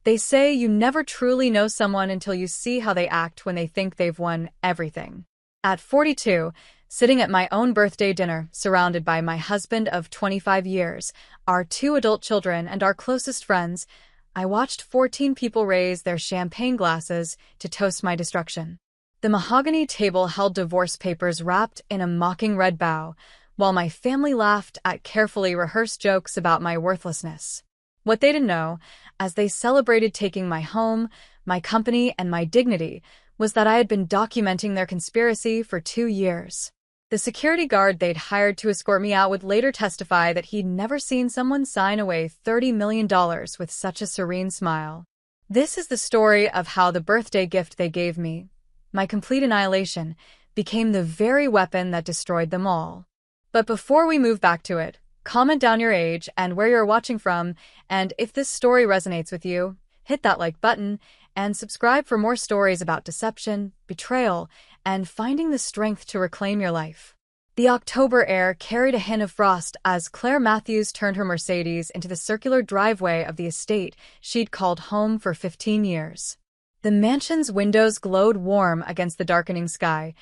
They say you never truly know someone until you see how they act when they think they've won everything. At 42, sitting at my own birthday dinner, surrounded by my husband of 25 years, our two adult children, and our closest friends, I watched 14 people raise their champagne glasses to toast my destruction. The mahogany table held divorce papers wrapped in a mocking red bow, while my family laughed at carefully rehearsed jokes about my worthlessness. What they didn't know, as they celebrated taking my home, my company, and my dignity, was that I had been documenting their conspiracy for 2 years. The security guard they'd hired to escort me out would later testify that he'd never seen someone sign away $30 million with such a serene smile. This is the story of how the birthday gift they gave me, my complete annihilation, became the very weapon that destroyed them all. But before we move back to it, comment down your age and where you're watching from, and if this story resonates with you, hit that like button and subscribe for more stories about deception, betrayal, and finding the strength to reclaim your life. The October air carried a hint of frost as Claire Matthews turned her Mercedes into the circular driveway of the estate she'd called home for 15 years. The mansion's windows glowed warm against the darkening sky,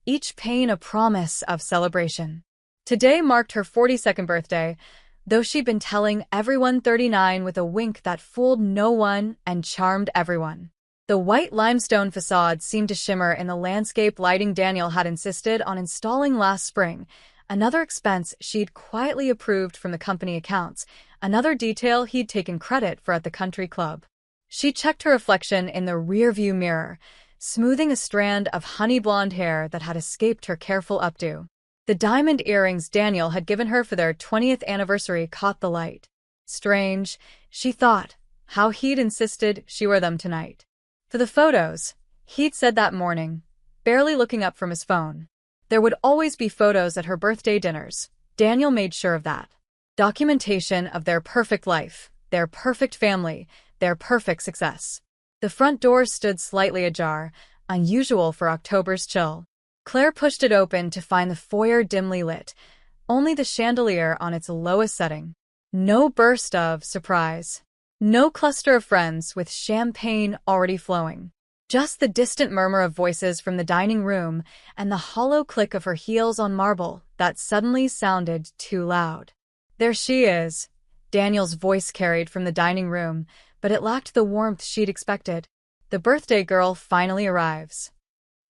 each pane a promise of celebration. Today marked her 42nd birthday, though she'd been telling everyone 39 with a wink that fooled no one and charmed everyone. The white limestone facade seemed to shimmer in the landscape lighting Daniel had insisted on installing last spring, another expense she'd quietly approved from the company accounts, another detail he'd taken credit for at the country club. She checked her reflection in the rearview mirror, smoothing a strand of honey blonde hair that had escaped her careful updo. The diamond earrings Daniel had given her for their 20th anniversary caught the light. Strange, she thought, how he'd insisted she wear them tonight. For the photos, he'd said that morning, barely looking up from his phone. There would always be photos at her birthday dinners. Daniel made sure of that. Documentation of their perfect life, their perfect family, their perfect success. The front door stood slightly ajar, unusual for October's chill. Claire pushed it open to find the foyer dimly lit, only the chandelier on its lowest setting. No burst of surprise. No cluster of friends with champagne already flowing. Just the distant murmur of voices from the dining room and the hollow click of her heels on marble that suddenly sounded too loud. There she is, Daniel's voice carried from the dining room, but it lacked the warmth she'd expected. The birthday girl finally arrives.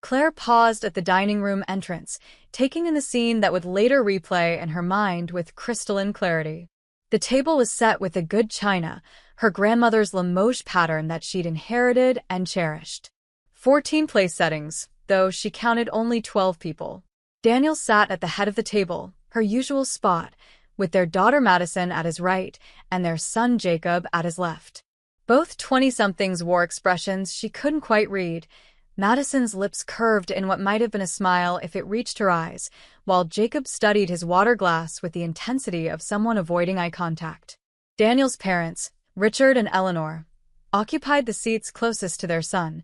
Claire paused at the dining room entrance, taking in the scene that would later replay in her mind with crystalline clarity. The table was set with a good china, her grandmother's Limoges pattern that she'd inherited and cherished. 14 place settings, though she counted only 12 people. Daniel sat at the head of the table, her usual spot, with their daughter Madison at his right and their son Jacob at his left. Both 20-somethings wore expressions she couldn't quite read. Madison's lips curved in what might have been a smile if it reached her eyes, while Jacob studied his water glass with the intensity of someone avoiding eye contact. Daniel's parents, Richard and Eleanor, occupied the seats closest to their son,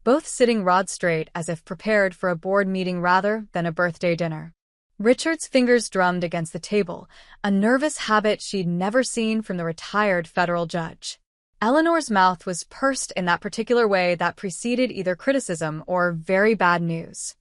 both sitting rod straight as if prepared for a board meeting rather than a birthday dinner. Richard's fingers drummed against the table, a nervous habit she'd never seen from the retired federal judge. Eleanor's mouth was pursed in that particular way that preceded either criticism or very bad news.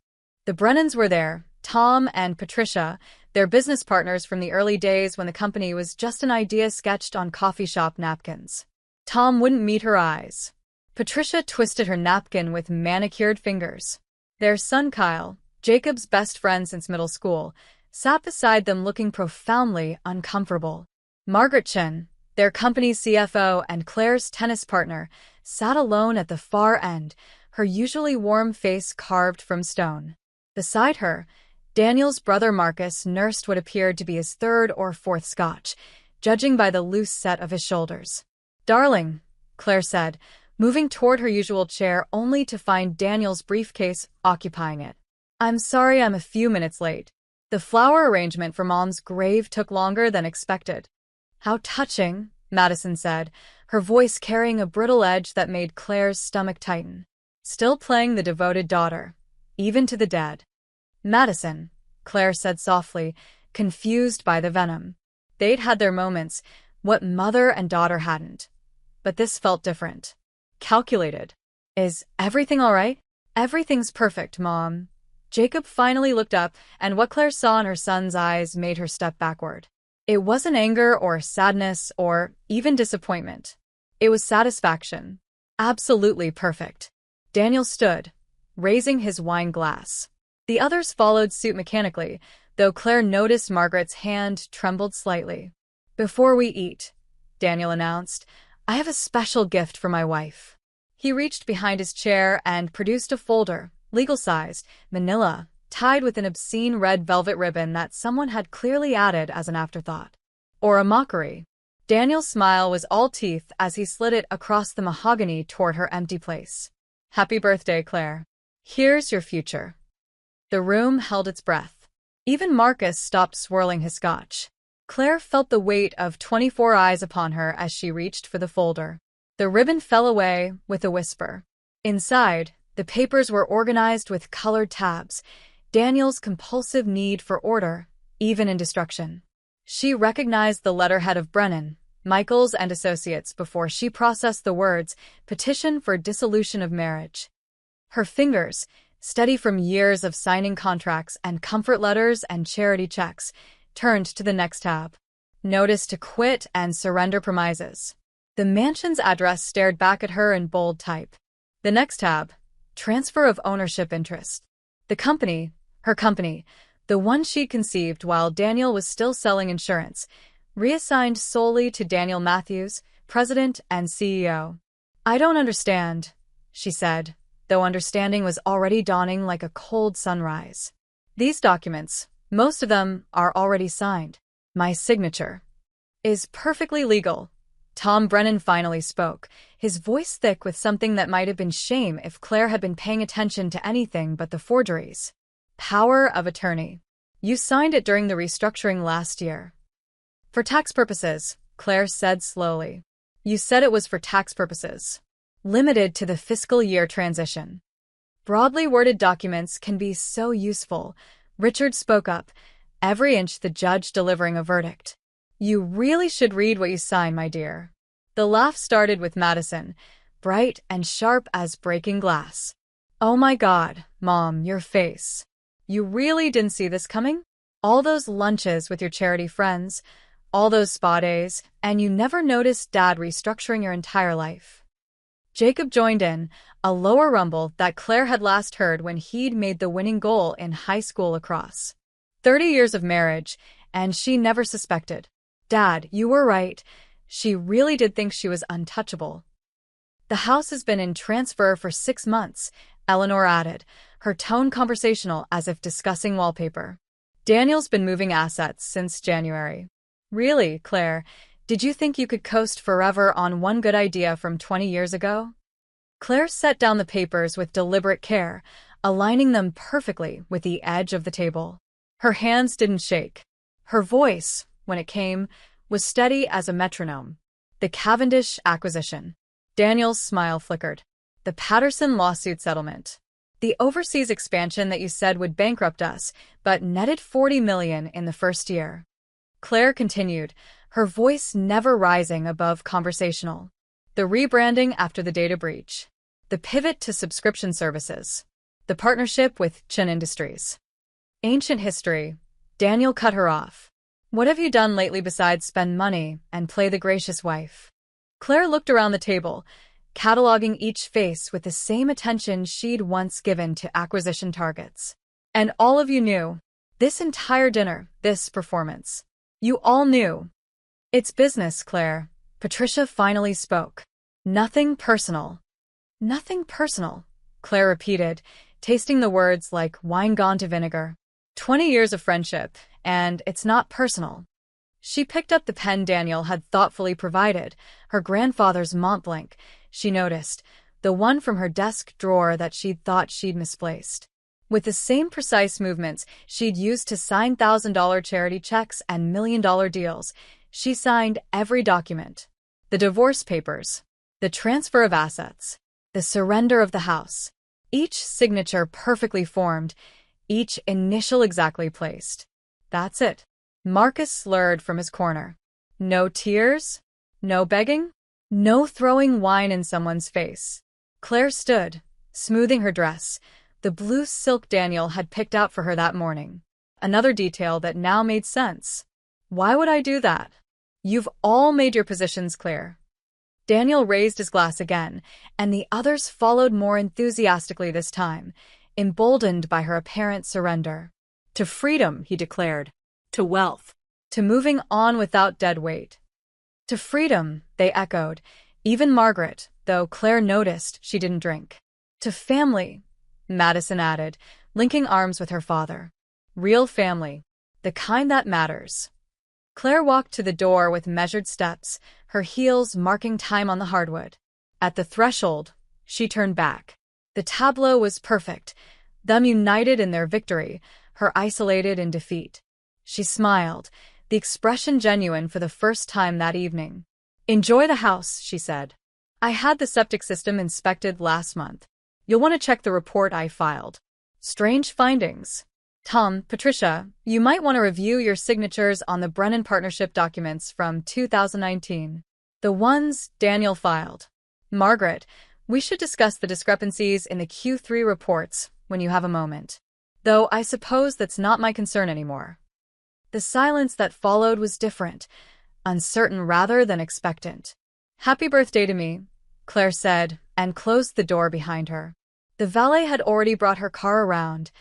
The Brennans were there, Tom and Patricia, their business partners from the early days when the company was just an idea sketched on coffee shop napkins. Tom wouldn't meet her eyes. Patricia twisted her napkin with manicured fingers. Their son Kyle, Jacob's best friend since middle school, sat beside them looking profoundly uncomfortable. Margaret Chen, their company's CFO and Claire's tennis partner, sat alone at the far end, her usually warm face carved from stone. Beside her, Daniel's brother Marcus nursed what appeared to be his third or fourth scotch, judging by the loose set of his shoulders. "Darling," Claire said, moving toward her usual chair only to find Daniel's briefcase occupying it. "I'm sorry I'm a few minutes late. The flower arrangement for Mom's grave took longer than expected." "How touching," Madison said, her voice carrying a brittle edge that made Claire's stomach tighten. "Still playing the devoted daughter, even to the dead." "Madison," Claire said softly, confused by the venom. They'd had their moments, what mother and daughter hadn't. but this felt different. Calculated. Is everything all right? Everything's perfect, Mom. Jacob finally looked up, and what Claire saw in her son's eyes made her step backward. It wasn't anger or sadness or even disappointment. It was satisfaction. Absolutely perfect. Daniel stood, raising his wine glass. The others followed suit mechanically, though Claire noticed Margaret's hand trembled slightly. "Before we eat," Daniel announced, "I have a special gift for my wife." He reached behind his chair and produced a folder, legal-sized, manila, tied with an obscene red velvet ribbon that someone had clearly added as an afterthought. Or a mockery. Daniel's smile was all teeth as he slid it across the mahogany toward her empty place. "Happy birthday, Claire. Here's your future." The room held its breath. Even Marcus stopped swirling his scotch. Claire felt the weight of 24 eyes upon her as she reached for the folder. The ribbon fell away with a whisper. Inside, the papers were organized with colored tabs, Daniel's compulsive need for order, even in destruction. She recognized the letterhead of Brennan, Michaels and Associates before she processed the words, "Petition for dissolution of marriage." Her fingers, steady from years of signing contracts and comfort letters and charity checks, turned to the next tab. "Notice to quit and surrender premises." The mansion's address stared back at her in bold type. The next tab, transfer of ownership interest. The company, her company, the one she'd conceived while Daniel was still selling insurance, reassigned solely to Daniel Matthews, president and CEO. "I don't understand," she said, though understanding was already dawning like a cold sunrise. "These documents, most of them, are already signed. My signature is perfectly legal." Tom Brennan finally spoke, his voice thick with something that might have been shame if Claire had been paying attention to anything but the forgeries. "Power of attorney. You signed it during the restructuring last year." "For tax purposes," Claire said slowly. "You said it was for tax purposes. Limited to the fiscal year transition." Broadly worded documents can be so useful, Richard spoke up, every inch the judge delivering a verdict. "You really should read what you sign, my dear." The laugh started with Madison, bright and sharp as breaking glass. "Oh my God, Mom, your face. You really didn't see this coming? All those lunches with your charity friends, all those spa days, and you never noticed Dad restructuring your entire life." Jacob joined in, a lower rumble that Claire had last heard when he'd made the winning goal in high school lacrosse. 30 years of marriage, and she never suspected. "Dad, you were right. She really did think she was untouchable." "The house has been in transfer for 6 months, Eleanor added, her tone conversational as if discussing wallpaper. "Daniel's been moving assets since January." "Really, Claire? Did you think you could coast forever on one good idea from 20 years ago?" Claire set down the papers with deliberate care, aligning them perfectly with the edge of the table. Her hands didn't shake. Her voice, when it came, was steady as a metronome. "The Cavendish acquisition." Daniel's smile flickered. "The Patterson lawsuit settlement. The overseas expansion that you said would bankrupt us, but netted $40 million in the first year." Claire continued, her voice never rising above conversational. "The rebranding after the data breach. The pivot to subscription services. The partnership with Chin Industries." "Ancient history." Daniel cut her off. "What have you done lately besides spend money and play the gracious wife?" Claire looked around the table, cataloging each face with the same attention she'd once given to acquisition targets. "And all of you knew. This entire dinner, this performance. You all knew." "It's business, Claire." Patricia finally spoke. "Nothing personal." "Nothing personal," Claire repeated, tasting the words like wine gone to vinegar. 20 years of friendship, and it's not personal." She picked up the pen Daniel had thoughtfully provided, her grandfather's Montblanc, she noticed, the one from her desk drawer that she'd thought she'd misplaced. With the same precise movements she'd used to sign $1,000 charity checks and million-dollar deals, she signed every document. The divorce papers, the transfer of assets, the surrender of the house. Each signature perfectly formed, each initial exactly placed. "That's it." Marcus slurred from his corner. "No tears? No begging?" No throwing wine in someone's face. Claire stood, smoothing her dress, the blue silk Daniel had picked out for her that morning. Another detail that now made sense. Why would I do that? You've all made your positions clear. Daniel raised his glass again, and the others followed more enthusiastically this time, emboldened by her apparent surrender. To freedom, he declared. To wealth. To moving on without dead weight. To freedom, they echoed, even Margaret, though Claire noticed she didn't drink. To family, Madison added, linking arms with her father. Real family. The kind that matters. Claire walked to the door with measured steps, her heels marking time on the hardwood. At the threshold, she turned back. The tableau was perfect, them united in their victory, her isolated in defeat. She smiled, the expression genuine for the first time that evening. Enjoy the house, she said. I had the septic system inspected last month. You'll want to check the report I filed. Strange findings. Tom, Patricia, you might want to review your signatures on the Brennan Partnership documents from 2019. The ones Daniel filed. Margaret, we should discuss the discrepancies in the Q3 reports when you have a moment. Though I suppose that's not my concern anymore. The silence that followed was different, uncertain rather than expectant. Happy birthday to me, Claire said, and closed the door behind her. The valet had already brought her car around.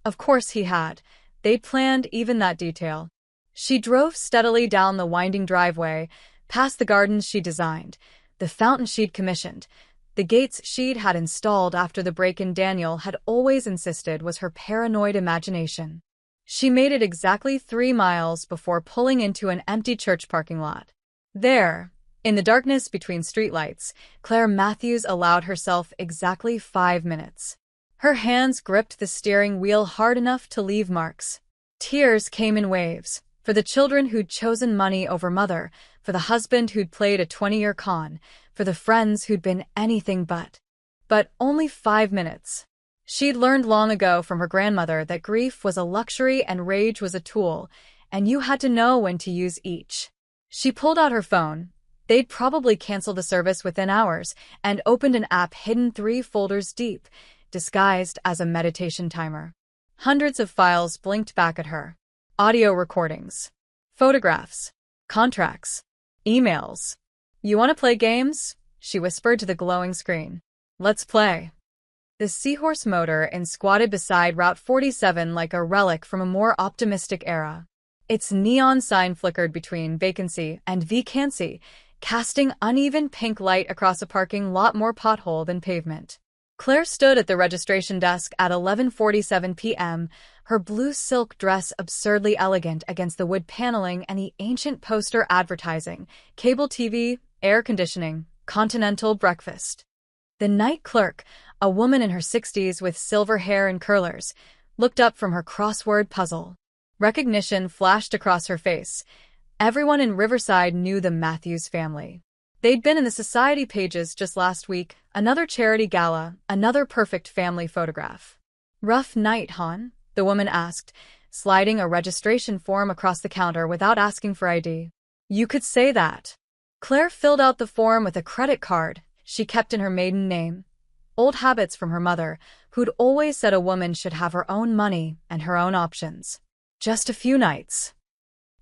Of course he had. They'd planned even that detail. She drove steadily down the winding driveway, past the gardens she'd designed, the fountain she'd commissioned, the gates she'd had installed after the break-in Daniel had always insisted was her paranoid imagination. She made it exactly 3 miles before pulling into an empty church parking lot. There, in the darkness between streetlights, Claire Matthews allowed herself exactly 5 minutes. Her hands gripped the steering wheel hard enough to leave marks. Tears came in waves, for the children who'd chosen money over mother, for the husband who'd played a 20-year con, for the friends who'd been anything but. But only 5 minutes. She'd learned long ago from her grandmother that grief was a luxury and rage was a tool, and you had to know when to use each. She pulled out her phone. They'd probably cancel the service within hours, and opened an app hidden 3 folders deep, disguised as a meditation timer. Hundreds of files blinked back at her. Audio recordings. Photographs. Contracts. Emails. You want to play games? She whispered to the glowing screen. Let's play. The Seahorse motor squatted beside Route 47 like a relic from a more optimistic era. Its neon sign flickered between vacancy and vacancy, casting uneven pink light across a parking lot more pothole than pavement. Claire stood at the registration desk at 11:47 p.m., her blue silk dress absurdly elegant against the wood paneling and the ancient poster advertising, cable TV, air conditioning, continental breakfast. The night clerk, a woman in her 60s with silver hair and curlers, looked up from her crossword puzzle. Recognition flashed across her face. Everyone in Riverside knew the Matthews family. They'd been in the society pages just last week, another charity gala, another perfect family photograph. Rough night, hon? The woman asked, sliding a registration form across the counter without asking for ID. You could say that. Claire filled out the form with a credit card she kept in her maiden name. Old habits from her mother, who'd always said a woman should have her own money and her own options. Just a few nights.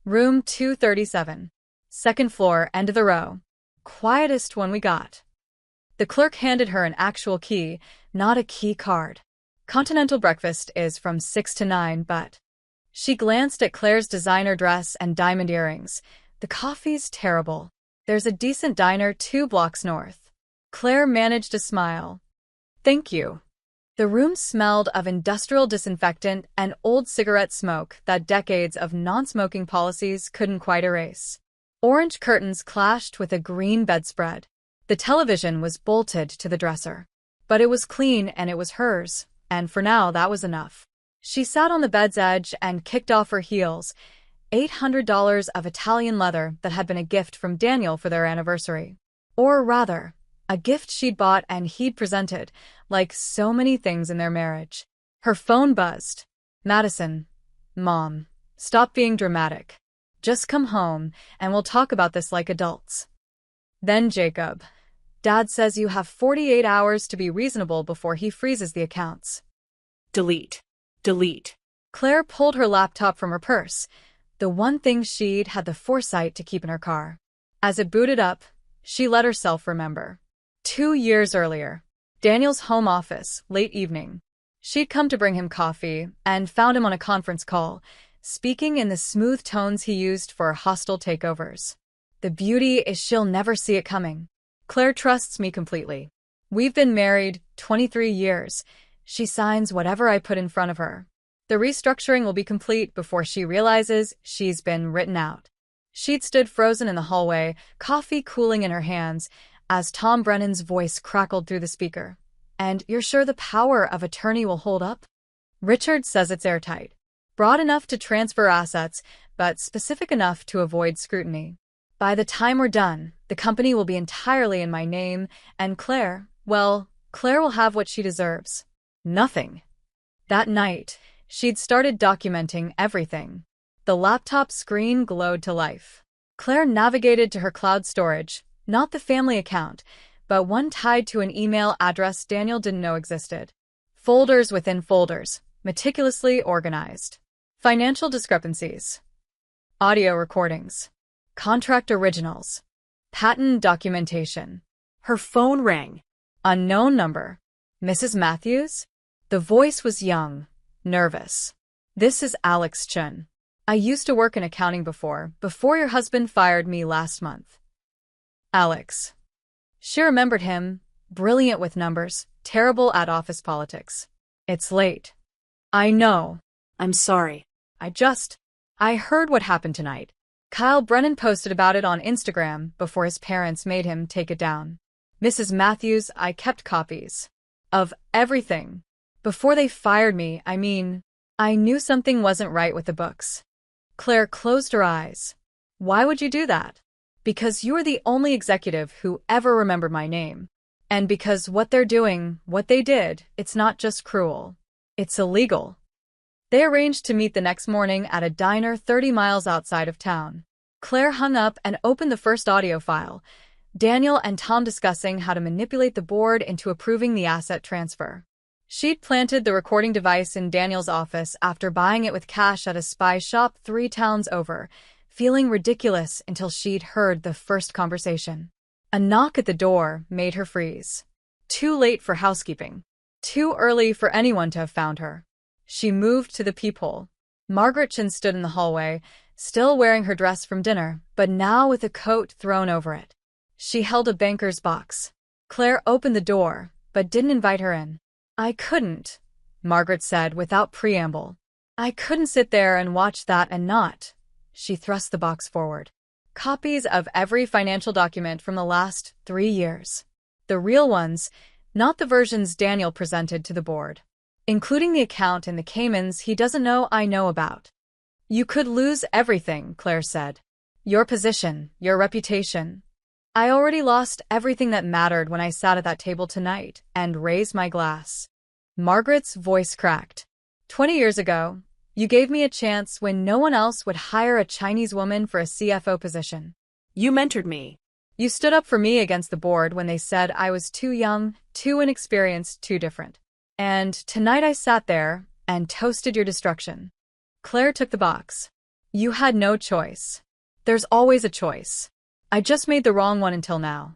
Room 237. Second floor, end of the row. Quietest one we got. The clerk handed her an actual key, not a key card. Continental breakfast is from 6 to 9, but... She glanced at Claire's designer dress and diamond earrings. The coffee's terrible. There's a decent diner 2 blocks north. Claire managed a smile. Thank you. The room smelled of industrial disinfectant and old cigarette smoke that decades of non-smoking policies couldn't quite erase. Orange curtains clashed with a green bedspread. The television was bolted to the dresser. But it was clean and it was hers, and for now that was enough. She sat on the bed's edge and kicked off her heels, $800 of Italian leather that had been a gift from Daniel for their anniversary. Or rather, a gift she'd bought and he'd presented, like so many things in their marriage. Her phone buzzed. Madison. Mom. Stop being dramatic. Just come home, and we'll talk about this like adults. Then Jacob. Dad says you have 48 hours to be reasonable before he freezes the accounts. Delete. Delete. Claire pulled her laptop from her purse, the one thing she'd had the foresight to keep in her car. As it booted up, she let herself remember. 2 years earlier, Daniel's home office, late evening. She'd come to bring him coffee and found him on a conference call, speaking in the smooth tones he used for hostile takeovers. The beauty is she'll never see it coming. Claire trusts me completely. We've been married 23 years. She signs whatever I put in front of her. The restructuring will be complete before she realizes she's been written out. She'd stood frozen in the hallway, coffee cooling in her hands, as Tom Brennan's voice crackled through the speaker. And you're sure the power of attorney will hold up? Richard says it's airtight. Broad enough to transfer assets, but specific enough to avoid scrutiny. By the time we're done, the company will be entirely in my name, and Claire will have what she deserves. Nothing. That night, she'd started documenting everything. The laptop screen glowed to life. Claire navigated to her cloud storage, not the family account, but one tied to an email address Daniel didn't know existed. Folders within folders, meticulously organized. Financial discrepancies. Audio recordings. Contract originals. Patent documentation. Her phone rang. Unknown number. Mrs. Matthews? The voice was young, nervous. This is Alex Chun. I used to work in accounting before your husband fired me last month. Alex. She remembered him, brilliant with numbers, terrible at office politics. It's late. I know. I'm sorry. I heard what happened tonight. Kyle Brennan posted about it on Instagram before his parents made him take it down. Mrs. Matthews, I kept copies. Of everything. Before they fired me, I knew something wasn't right with the books. Claire closed her eyes. Why would you do that? Because you're the only executive who ever remembered my name. And because what they're doing, what they did, it's not just cruel. It's illegal. They arranged to meet the next morning at a diner 30 miles outside of town. Claire hung up and opened the first audio file, Daniel and Tom discussing how to manipulate the board into approving the asset transfer. She'd planted the recording device in Daniel's office after buying it with cash at a spy shop 3 towns over, feeling ridiculous until she'd heard the first conversation. A knock at the door made her freeze. Too late for housekeeping. Too early for anyone to have found her. She moved to the peephole. Margaret Chin stood in the hallway, still wearing her dress from dinner, but now with a coat thrown over it. She held a banker's box. Claire opened the door, but didn't invite her in. I couldn't, Margaret said without preamble. I couldn't sit there and watch that and not. She thrust the box forward. Copies of every financial document from the last 3 years. The real ones, not the versions Daniel presented to the board. Including the account in the Caymans he doesn't know I know about. You could lose everything, Claire said. Your position, your reputation. I already lost everything that mattered when I sat at that table tonight and raised my glass. Margaret's voice cracked. 20 years ago, you gave me a chance when no one else would hire a Chinese woman for a CFO position. You mentored me. You stood up for me against the board when they said I was too young, too inexperienced, too different. And tonight I sat there and toasted your destruction. Claire took the box. You had no choice. There's always a choice. I just made the wrong one until now.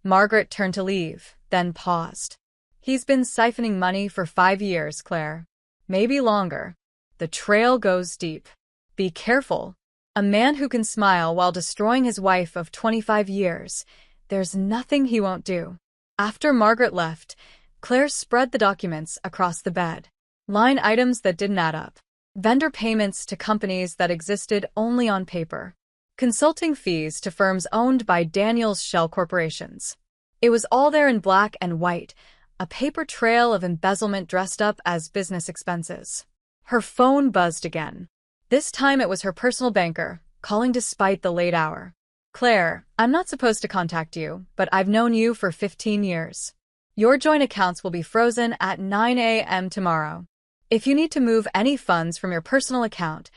Margaret turned to leave, then paused. He's been siphoning money for 5 years, Claire. Maybe longer. The trail goes deep. Be careful. A man who can smile while destroying his wife of 25 years. There's nothing he won't do. After Margaret left, Claire spread the documents across the bed. Line items that didn't add up. Vendor payments to companies that existed only on paper. Consulting fees to firms owned by Daniel's shell corporations. It was all there in black and white, a paper trail of embezzlement dressed up as business expenses. Her phone buzzed again. This time it was her personal banker, calling despite the late hour. Claire, I'm not supposed to contact you, but I've known you for 15 years. Your joint accounts will be frozen at 9 a.m. tomorrow. If you need to move any funds from your personal account,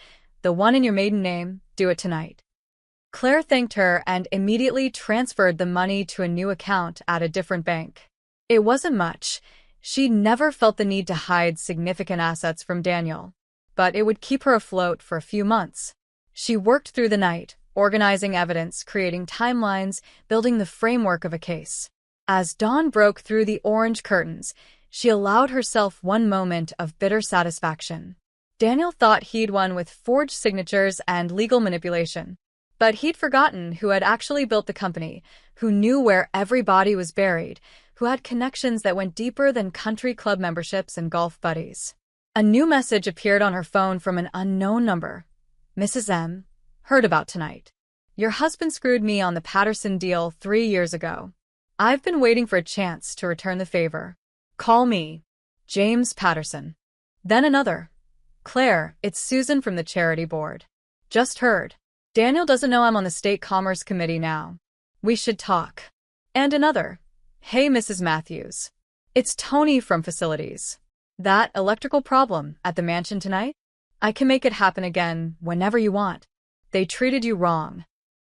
the one in your maiden name, do it tonight. Claire thanked her and immediately transferred the money to a new account at a different bank. It wasn't much. She never felt the need to hide significant assets from Daniel, but it would keep her afloat for a few months. She worked through the night, organizing evidence, creating timelines, building the framework of a case. As dawn broke through the orange curtains, she allowed herself one moment of bitter satisfaction. Daniel thought he'd won with forged signatures and legal manipulation. But he'd forgotten who had actually built the company, who knew where every body was buried, who had connections that went deeper than country club memberships and golf buddies. A new message appeared on her phone from an unknown number. Mrs. M. Heard about tonight. Your husband screwed me on the Patterson deal 3 years ago. I've been waiting for a chance to return the favor. Call me. James Patterson. Then another. Claire, it's Susan from the charity board. Just heard. Daniel doesn't know I'm on the State Commerce Committee now. We should talk. And another. Hey, Mrs. Matthews. It's Tony from Facilities. That electrical problem at the mansion tonight? I can make it happen again whenever you want. They treated you wrong.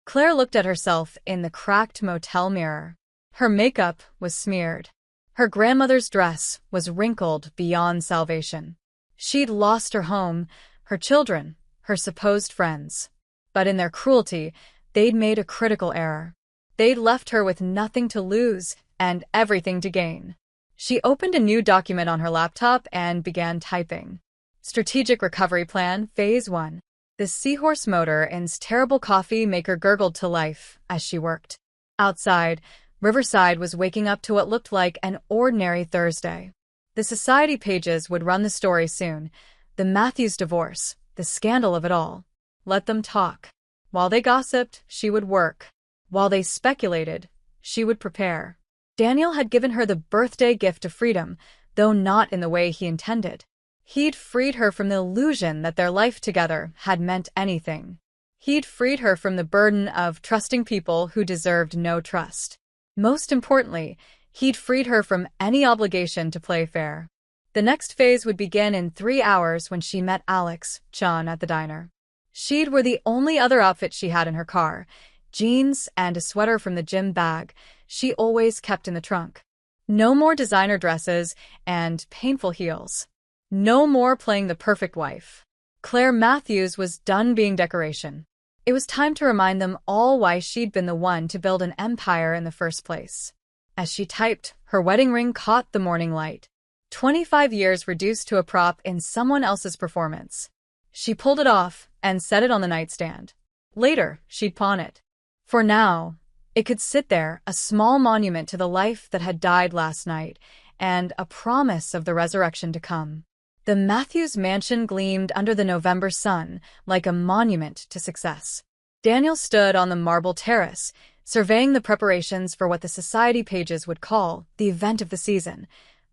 Claire looked at herself in the cracked motel mirror. Her makeup was smeared. Her grandmother's dress was wrinkled beyond salvation. She'd lost her home, her children, her supposed friends. But in their cruelty, they'd made a critical error. They'd left her with nothing to lose and everything to gain. She opened a new document on her laptop and began typing. Strategic Recovery Plan, Phase 1. The seahorse motor in's terrible coffee maker gurgled to life as she worked. Outside, Riverside was waking up to what looked like an ordinary Thursday. The society pages would run the story soon. The Matthews divorce, the scandal of it all. Let them talk. While they gossiped, she would work. While they speculated, she would prepare. Daniel had given her the birthday gift of freedom, though not in the way he intended. He'd freed her from the illusion that their life together had meant anything. He'd freed her from the burden of trusting people who deserved no trust. Most importantly, he'd freed her from any obligation to play fair. The next phase would begin in 3 hours when she met Alex Chun at the diner. She'd wore the only other outfit she had in her car, jeans and a sweater from the gym bag she always kept in the trunk. No more designer dresses and painful heels. No more playing the perfect wife. Claire Matthews was done being decoration. It was time to remind them all why she'd been the one to build an empire in the first place. As she typed, her wedding ring caught the morning light. 25 years reduced to a prop in someone else's performance. She pulled it off and set it on the nightstand. Later, she'd pawn it. For now, it could sit there, a small monument to the life that had died last night, and a promise of the resurrection to come. The Matthews mansion gleamed under the November sun like a monument to success. Daniel stood on the marble terrace, surveying the preparations for what the society pages would call the event of the season,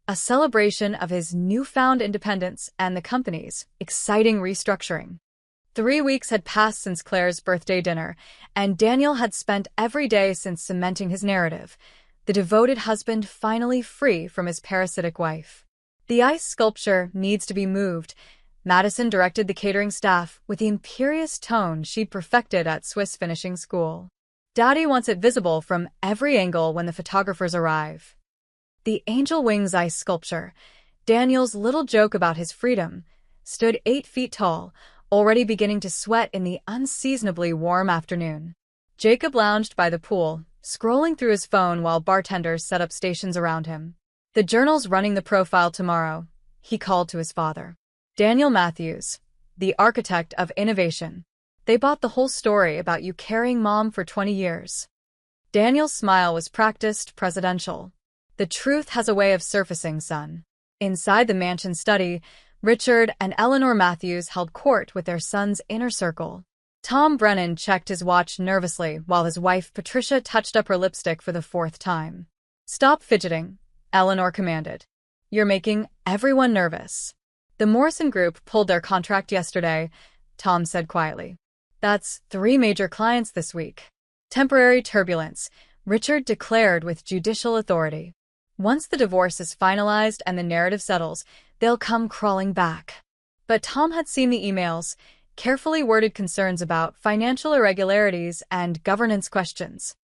a celebration of his newfound independence and the company's exciting restructuring. 3 weeks had passed since Claire's birthday dinner, and Daniel had spent every day since cementing his narrative, the devoted husband finally free from his parasitic wife. The ice sculpture needs to be moved. Madison directed the catering staff with the imperious tone she'd perfected at Swiss finishing school. Daddy wants it visible from every angle when the photographers arrive. The angel wings ice sculpture, Daniel's little joke about his freedom, stood 8 feet tall, already beginning to sweat in the unseasonably warm afternoon. Jacob lounged by the pool, scrolling through his phone while bartenders set up stations around him. The journal's running the profile tomorrow, he called to his father. Daniel Matthews, the architect of innovation. They bought the whole story about you carrying Mom for 20 years. Daniel's smile was practiced, presidential. The truth has a way of surfacing, son. Inside the mansion study, Richard and Eleanor Matthews held court with their son's inner circle. Tom Brennan checked his watch nervously while his wife Patricia touched up her lipstick for the 4th time. Stop fidgeting, Eleanor commanded. You're making everyone nervous. The Morrison Group pulled their contract yesterday, Tom said quietly. That's 3 major clients this week. Temporary turbulence, Richard declared with judicial authority. Once the divorce is finalized and the narrative settles, they'll come crawling back. But Tom had seen the emails. carefully worded concerns about financial irregularities and governance questions.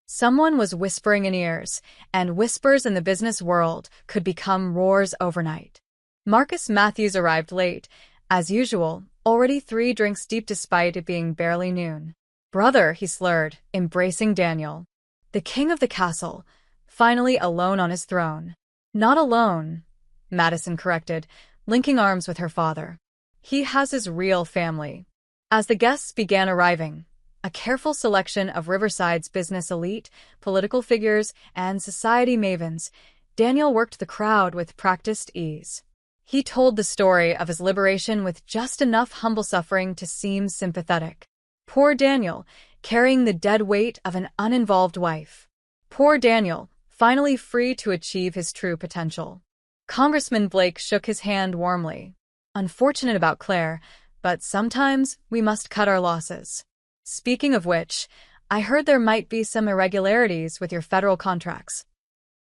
Someone was whispering in ears, and whispers in the business world could become roars overnight. Marcus Matthews arrived late, as usual, already 3 drinks deep despite it being barely noon. "Brother," he slurred, embracing Daniel. The king of the castle, finally alone on his throne. "Not alone," Madison corrected, linking arms with her father. "He has his real family." As the guests began arriving, a careful selection of Riverside's business elite, political figures, and society mavens, Daniel worked the crowd with practiced ease. He told the story of his liberation with just enough humble suffering to seem sympathetic. Poor Daniel, carrying the dead weight of an uninvolved wife. Poor Daniel, finally free to achieve his true potential. Congressman Blake shook his hand warmly. "Unfortunate about Claire, but sometimes we must cut our losses. Speaking of which, I heard there might be some irregularities with your federal contracts."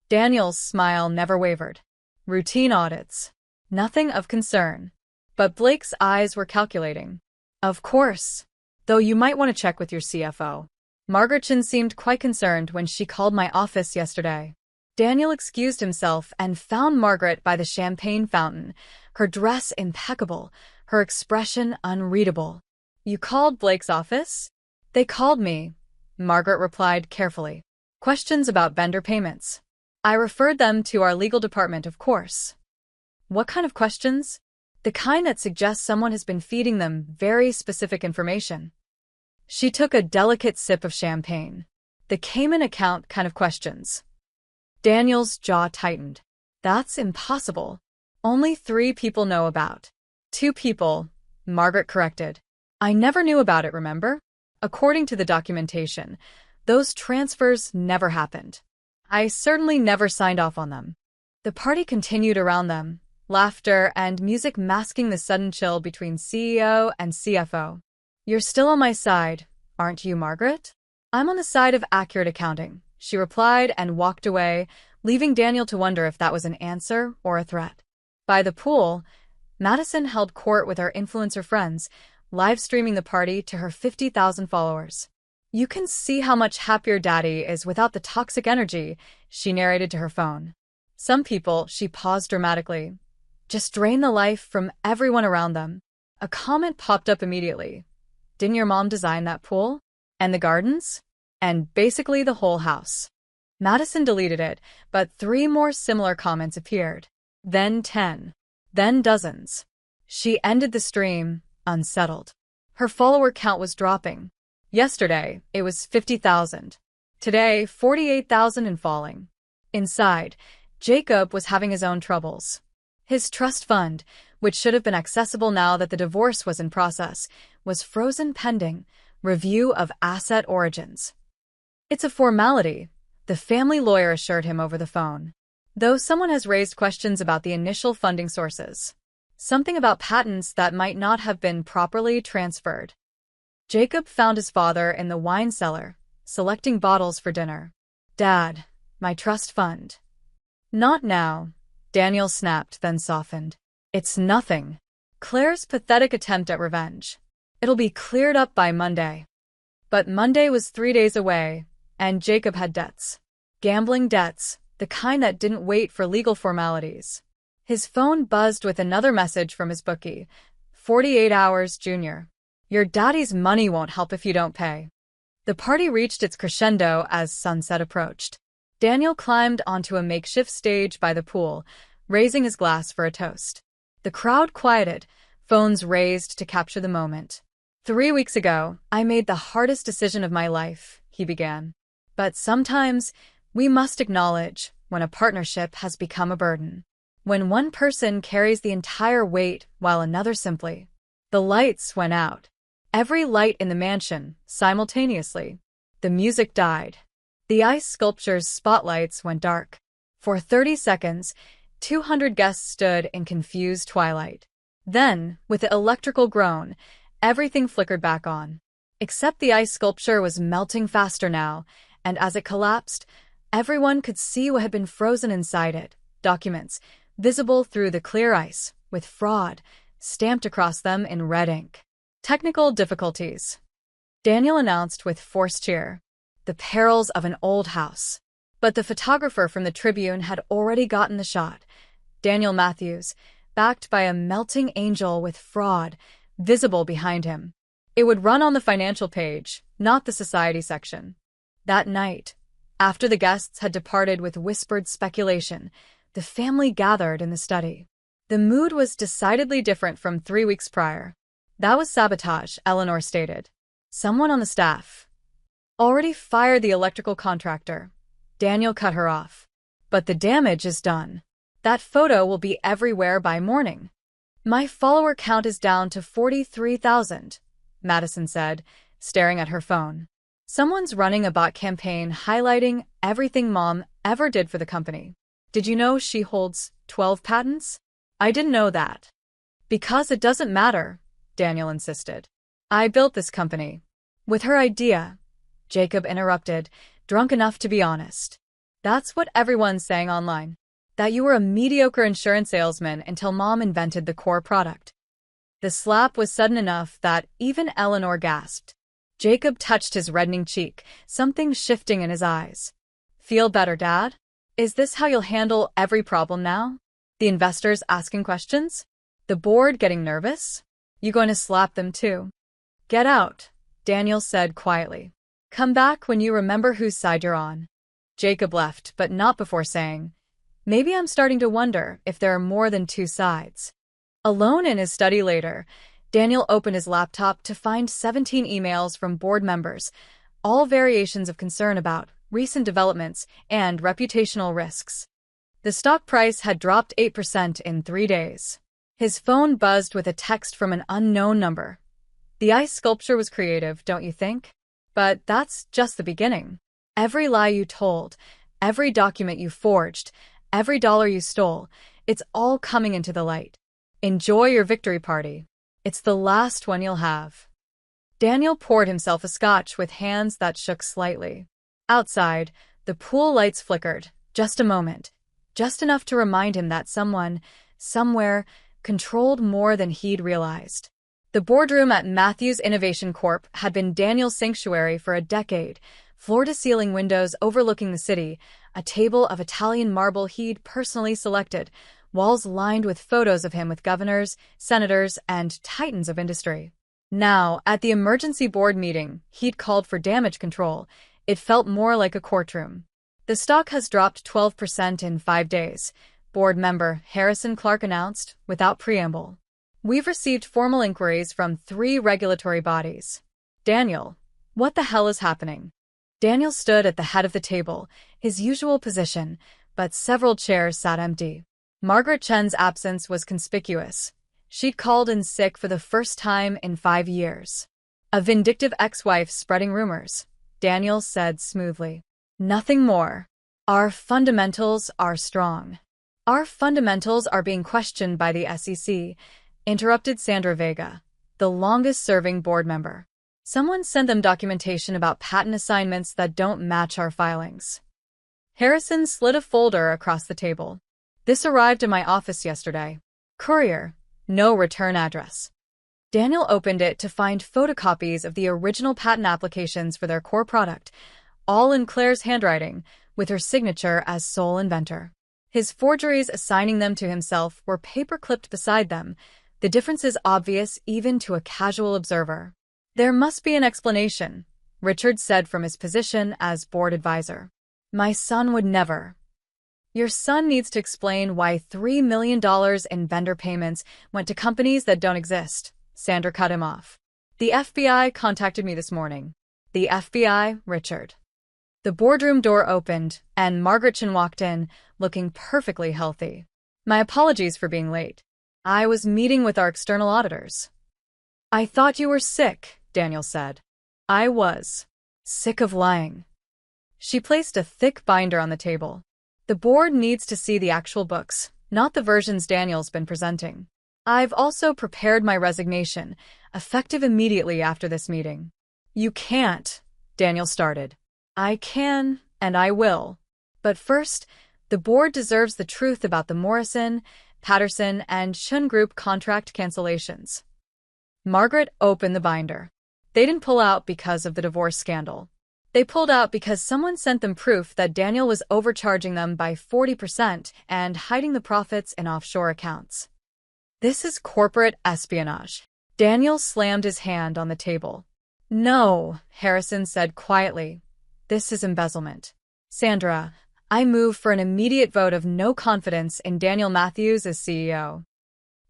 Daniel's smile never wavered. "Routine audits. Nothing of concern." But Blake's eyes were calculating. "Of course. Though you might want to check with your CFO. Margaretchen seemed quite concerned when she called my office yesterday." Daniel excused himself and found Margaret by the champagne fountain, her dress impeccable, her expression unreadable. "You called Blake's office?" "They called me," Margaret replied carefully. "Questions about vendor payments. I referred them to our legal department, of course." "What kind of questions?" "The kind that suggests someone has been feeding them very specific information." She took a delicate sip of champagne. "The Cayman account kind of questions." Daniel's jaw tightened. "That's impossible. Only 3 people know about." "2 people," Margaret corrected. "I never knew about it, remember? According to the documentation, those transfers never happened. I certainly never signed off on them." The party continued around them, laughter and music masking the sudden chill between CEO and CFO. "You're still on my side, aren't you, Margaret?" "I'm on the side of accurate accounting," she replied and walked away, leaving Daniel to wonder if that was an answer or a threat. By the pool, Madison held court with her influencer friends, live-streaming the party to her 50,000 followers. "You can see how much happier Daddy is without the toxic energy," she narrated to her phone. "Some people," she paused dramatically, "just drain the life from everyone around them." A comment popped up immediately. "Didn't your mom design that pool? And the gardens? And basically the whole house?" Madison deleted it, but 3 more similar comments appeared. Then 10. Then dozens. She ended the stream, unsettled. Her follower count was dropping. Yesterday, it was 50,000. Today, 48,000 and falling. Inside, Jacob was having his own troubles. His trust fund, which should have been accessible now that the divorce was in process, was frozen pending review of asset origins. "It's a formality," the family lawyer assured him over the phone. "Though someone has raised questions about the initial funding sources. Something about patents that might not have been properly transferred." Jacob found his father in the wine cellar, selecting bottles for dinner. "Dad, my trust fund." "Not now," Daniel snapped, then softened. "It's nothing. Claire's pathetic attempt at revenge. It'll be cleared up by Monday." But Monday was 3 days away, and Jacob had debts. Gambling debts, the kind that didn't wait for legal formalities. His phone buzzed with another message from his bookie. 48 hours, Junior. Your daddy's money won't help if you don't pay. The party reached its crescendo as sunset approached. Daniel climbed onto a makeshift stage by the pool, raising his glass for a toast. The crowd quieted, phones raised to capture the moment. 3 weeks ago, I made the hardest decision of my life, he began. But sometimes, we must acknowledge when a partnership has become a burden. When one person carries the entire weight while another simply. The lights went out. Every light in the mansion, simultaneously. The music died. The ice sculpture's spotlights went dark. For 30 seconds, 200 guests stood in confused twilight. Then, with an electrical groan, everything flickered back on. Except the ice sculpture was melting faster now, and as it collapsed, everyone could see what had been frozen inside it. Documents, visible through the clear ice, with fraud, stamped across them in red ink. Technical difficulties. Daniel announced with forced cheer. The perils of an old house. But the photographer from the Tribune had already gotten the shot. Daniel Matthews, backed by a melting angel with fraud visible behind him. It would run on the financial page, not the society section. That night, after the guests had departed with whispered speculation, the family gathered in the study. The mood was decidedly different from 3 weeks prior. That was sabotage, Eleanor stated. Someone on the staff already fired the electrical contractor. Daniel cut her off. But the damage is done. That photo will be everywhere by morning. My follower count is down to 43,000, Madison said, staring at her phone. Someone's running a bot campaign highlighting everything Mom ever did for the company. Did you know she holds 12 patents? I didn't know that. Because it doesn't matter, Daniel insisted. I built this company. With her idea, Jacob interrupted, drunk enough to be honest. That's what everyone's saying online. That you were a mediocre insurance salesman until Mom invented the core product. The slap was sudden enough that even Eleanor gasped. Jacob touched his reddening cheek, something shifting in his eyes. Feel better, Dad? Is this how you'll handle every problem now? The investors asking questions? The board getting nervous? You going to slap them too? Get out, Daniel said quietly. Come back when you remember whose side you're on. Jacob left, but not before saying, maybe I'm starting to wonder if there are more than two sides. Alone in his study later, Daniel opened his laptop to find 17 emails from board members, all variations of concern about recent developments and reputational risks. The stock price had dropped 8% in 3 days. His phone buzzed with a text from an unknown number. The ice sculpture was creative, don't you think? But that's just the beginning. Every lie you told, every document you forged, every dollar you stole, it's all coming into the light. Enjoy your victory party. It's the last one you'll have. Daniel poured himself a scotch with hands that shook slightly. Outside, the pool lights flickered, just a moment, just enough to remind him that someone, somewhere, controlled more than he'd realized. The boardroom at Matthews Innovation Corp had been Daniel's sanctuary for a decade, floor-to-ceiling windows overlooking the city, a table of Italian marble he'd personally selected, walls lined with photos of him with governors, senators, and titans of industry. Now, at the emergency board meeting he'd called for damage control, it felt more like a courtroom. The stock has dropped 12% in 5 days, board member Harrison Clark announced, without preamble. We've received formal inquiries from 3 regulatory bodies. Daniel, what the hell is happening? Daniel stood at the head of the table, his usual position, but several chairs sat empty. Margaret Chen's absence was conspicuous. She'd called in sick for the first time in 5 years. A vindictive ex-wife spreading rumors, Daniel said smoothly. Nothing more. Our fundamentals are strong. Our fundamentals are being questioned by the SEC, interrupted Sandra Vega, the longest-serving board member. Someone sent them documentation about patent assignments that don't match our filings. Harrison slid a folder across the table. This arrived in my office yesterday. Courier, no return address. Daniel opened it to find photocopies of the original patent applications for their core product, all in Claire's handwriting, with her signature as sole inventor. His forgeries assigning them to himself were paper-clipped beside them, the differences obvious even to a casual observer. There must be an explanation, Richard said from his position as board advisor. My son would never. Your son needs to explain why $3 million in vendor payments went to companies that don't exist. Sandra cut him off. The FBI contacted me this morning. The FBI, Richard. The boardroom door opened, and Margaret Chen walked in, looking perfectly healthy. My apologies for being late. I was meeting with our external auditors. I thought you were sick, Daniel said. I was. Sick of lying. She placed a thick binder on the table. The board needs to see the actual books, not the versions Daniel's been presenting. I've also prepared my resignation, effective immediately after this meeting. You can't, Daniel started. I can, and I will. But first, the board deserves the truth about the Morrison, Patterson, and Shun Group contract cancellations. Margaret opened the binder. They didn't pull out because of the divorce scandal. They pulled out because someone sent them proof that Daniel was overcharging them by 40% and hiding the profits in offshore accounts. This is corporate espionage. Daniel slammed his hand on the table. No, Harrison said quietly. This is embezzlement. Sandra, I move for an immediate vote of no confidence in Daniel Matthews as CEO.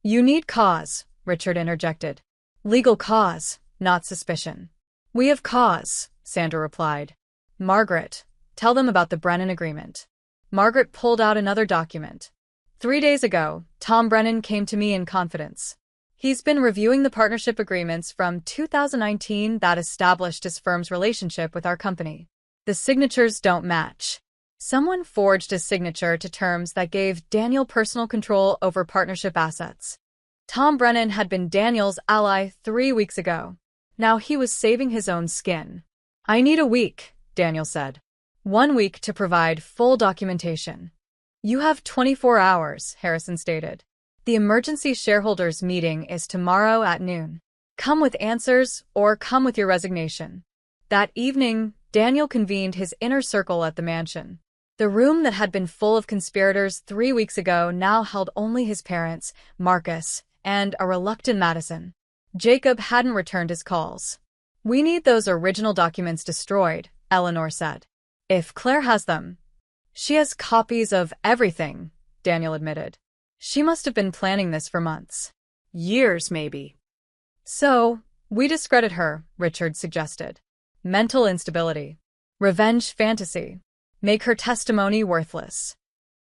You need cause, Richard interjected. Legal cause, not suspicion. We have cause, Sandra replied. Margaret, tell them about the Brennan agreement. Margaret pulled out another document. 3 days ago, Tom Brennan came to me in confidence. He's been reviewing the partnership agreements from 2019 that established his firm's relationship with our company. The signatures don't match. Someone forged a signature to terms that gave Daniel personal control over partnership assets. Tom Brennan had been Daniel's ally 3 weeks ago. Now he was saving his own skin. I need a week, Daniel said. 1 week to provide full documentation. You have 24 hours, Harrison stated. The emergency shareholders meeting is tomorrow at noon. Come with answers or come with your resignation. That evening, Daniel convened his inner circle at the mansion. The room that had been full of conspirators 3 weeks ago now held only his parents, Marcus, and a reluctant Madison. Jacob hadn't returned his calls. We need those original documents destroyed, Eleanor said. If Claire has them. She has copies of everything, Daniel admitted. She must have been planning this for months. Years, maybe. So, we discredit her, Richard suggested. Mental instability. Revenge fantasy. Make her testimony worthless.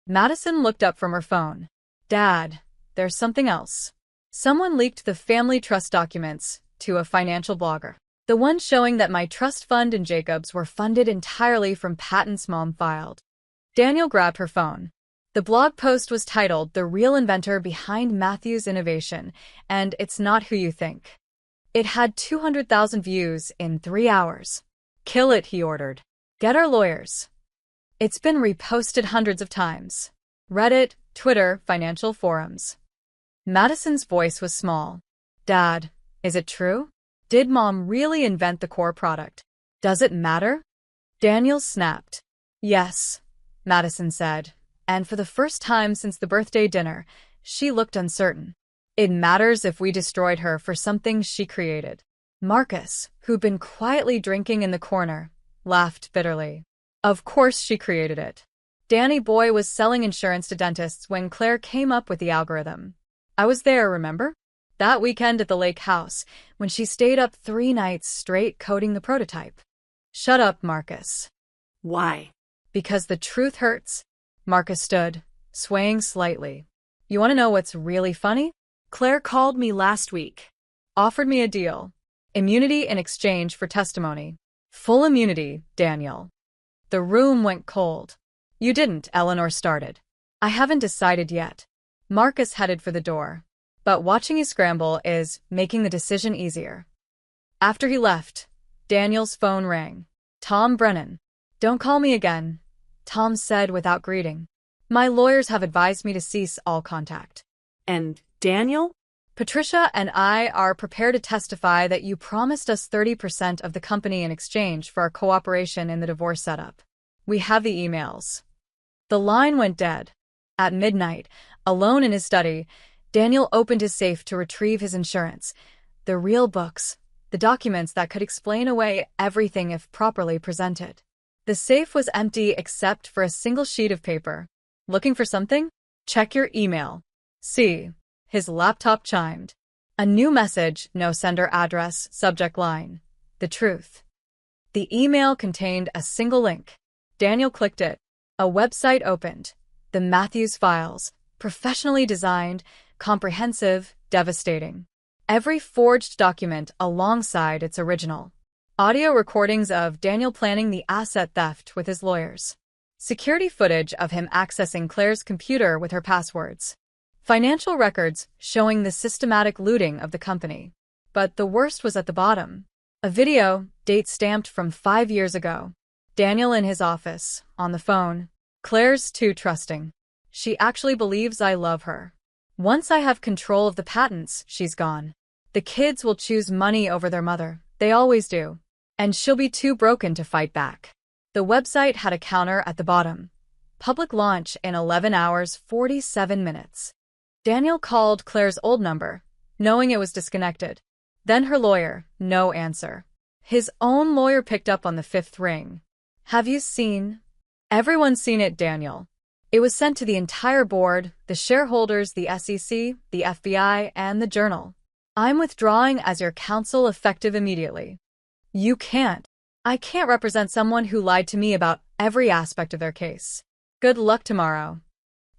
Madison looked up from her phone. Dad, there's something else. Someone leaked the family trust documents to a financial blogger. The one showing that my trust fund and Jacob's were funded entirely from patents Mom filed. Daniel grabbed her phone. The blog post was titled The Real Inventor Behind Matthews Innovation, and It's Not Who You Think. It had 200,000 views in 3 hours. Kill it, he ordered. Get our lawyers. It's been reposted hundreds of times. Reddit, Twitter, financial forums. Madison's voice was small. Dad, is it true? Did Mom really invent the core product? Does it matter? Daniel snapped. Yes, Madison said, and for the first time since the birthday dinner, she looked uncertain. It matters if we destroyed her for something she created. Marcus, who'd been quietly drinking in the corner, laughed bitterly. Of course she created it. Danny Boy was selling insurance to dentists when Claire came up with the algorithm. I was there, remember? That weekend at the lake house, when she stayed up 3 nights straight coding the prototype. Shut up, Marcus. Why? Because the truth hurts. Marcus stood, swaying slightly. You want to know what's really funny? Claire called me last week. Offered me a deal. Immunity in exchange for testimony. Full immunity, Daniel. The room went cold. You didn't, Eleanor started. I haven't decided yet. Marcus headed for the door. But watching you scramble is making the decision easier. After he left, Daniel's phone rang. Tom Brennan. Don't call me again, Tom said without greeting. My lawyers have advised me to cease all contact. And Daniel? Patricia and I are prepared to testify that you promised us 30% of the company in exchange for our cooperation in the divorce setup. We have the emails. The line went dead. At midnight, alone in his study, Daniel opened his safe to retrieve his insurance, the real books, the documents that could explain away everything if properly presented. The safe was empty except for a single sheet of paper. Looking for something? Check your email. See. His laptop chimed. A new message, no sender address, subject line. The truth. The email contained a single link. Daniel clicked it. A website opened. The Matthews Files. Professionally designed, comprehensive, devastating. Every forged document alongside its original. Audio recordings of Daniel planning the asset theft with his lawyers. Security footage of him accessing Claire's computer with her passwords. Financial records showing the systematic looting of the company. But the worst was at the bottom. A video, date stamped from 5 years ago. Daniel in his office, on the phone. Claire's too trusting. She actually believes I love her. Once I have control of the patents, she's gone. The kids will choose money over their mother. They always do. And she'll be too broken to fight back. The website had a counter at the bottom. Public launch in 11 hours 47 minutes. Daniel called Claire's old number, knowing it was disconnected. Then her lawyer, no answer. His own lawyer picked up on the fifth ring. Have you seen? Everyone's seen it, Daniel. It was sent to the entire board, the shareholders, the SEC, the FBI, and the Journal. I'm withdrawing as your counsel effective immediately. You can't. I can't represent someone who lied to me about every aspect of their case. Good luck tomorrow.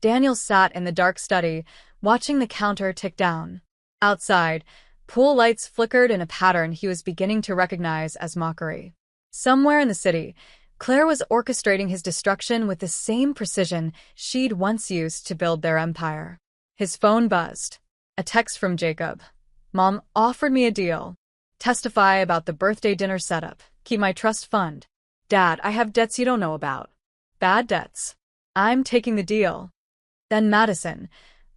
Daniel sat in the dark study, watching the counter tick down. Outside, pool lights flickered in a pattern he was beginning to recognize as mockery. Somewhere in the city, Claire was orchestrating his destruction with the same precision she'd once used to build their empire. His phone buzzed. A text from Jacob. Mom offered me a deal. Testify about the birthday dinner setup. Keep my trust fund. Dad, I have debts you don't know about. Bad debts. I'm taking the deal. Then Madison.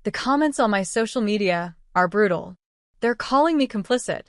The comments on my social media are brutal. They're calling me complicit.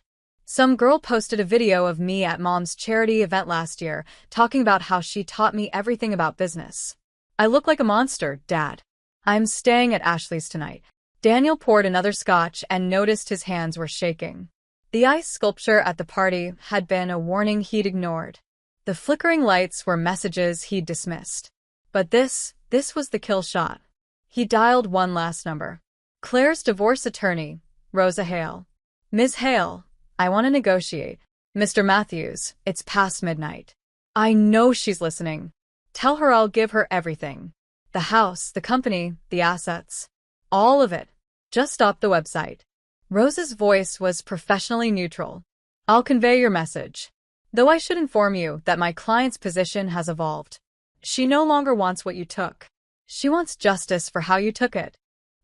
Some girl posted a video of me at Mom's charity event last year, talking about how she taught me everything about business. I look like a monster, Dad. I'm staying at Ashley's tonight. Daniel poured another scotch and noticed his hands were shaking. The ice sculpture at the party had been a warning he'd ignored. The flickering lights were messages he'd dismissed. But this was the kill shot. He dialed one last number. Claire's divorce attorney, Rosa Hale. Ms. Hale, I want to negotiate. Mr. Matthews, it's past midnight. I know she's listening. Tell her I'll give her everything. The house, the company, the assets. All of it. Just stop the website. Rosa's voice was professionally neutral. I'll convey your message. Though I should inform you that my client's position has evolved. She no longer wants what you took. She wants justice for how you took it.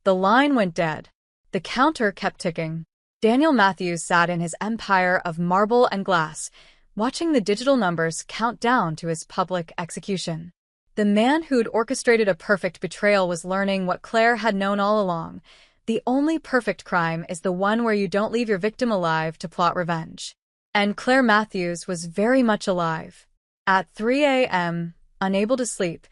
The line went dead. The counter kept ticking. Daniel Matthews sat in his empire of marble and glass, watching the digital numbers count down to his public execution. The man who'd orchestrated a perfect betrayal was learning what Claire had known all along. The only perfect crime is the one where you don't leave your victim alive to plot revenge. And Claire Matthews was very much alive. At 3 a.m., unable to sleep,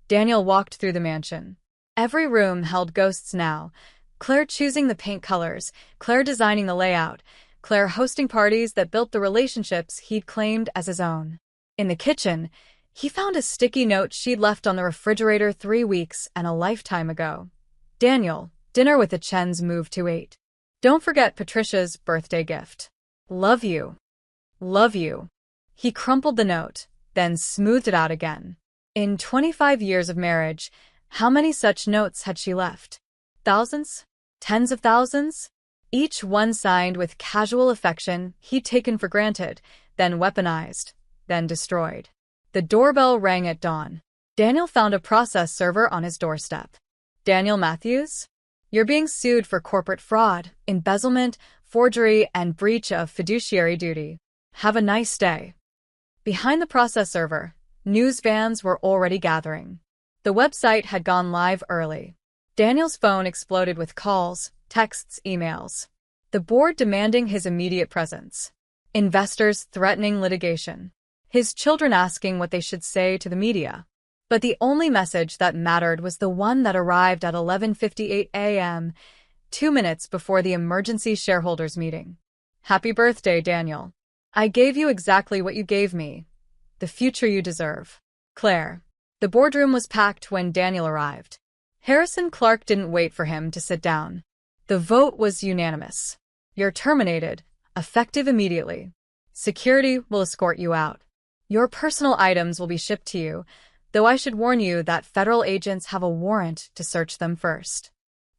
Daniel walked through the mansion. Every room held ghosts now. Claire choosing the paint colors, Claire designing the layout, Claire hosting parties that built the relationships he'd claimed as his own. In the kitchen, he found a sticky note she'd left on the refrigerator 3 weeks and a lifetime ago. Daniel, dinner with the Chens moved to 8. Don't forget Patricia's birthday gift. Love you. Love you. He crumpled the note, then smoothed it out again. In 25 years of marriage, how many such notes had she left? Thousands? Tens of thousands? Each one signed with casual affection he'd taken for granted, then weaponized, then destroyed. The doorbell rang at dawn. Daniel found a process server on his doorstep. Daniel Matthews? You're being sued for corporate fraud, embezzlement, forgery, and breach of fiduciary duty. Have a nice day. Behind the process server, news vans were already gathering. The website had gone live early. Daniel's phone exploded with calls, texts, emails. The board demanding his immediate presence. Investors threatening litigation. His children asking what they should say to the media. But the only message that mattered was the one that arrived at 11:58 a.m., 2 minutes before the emergency shareholders meeting. Happy birthday, Daniel. I gave you exactly what you gave me. The future you deserve. Claire. The boardroom was packed when Daniel arrived. Harrison Clark didn't wait for him to sit down. The vote was unanimous. You're terminated, effective immediately. Security will escort you out. Your personal items will be shipped to you, though I should warn you that federal agents have a warrant to search them first.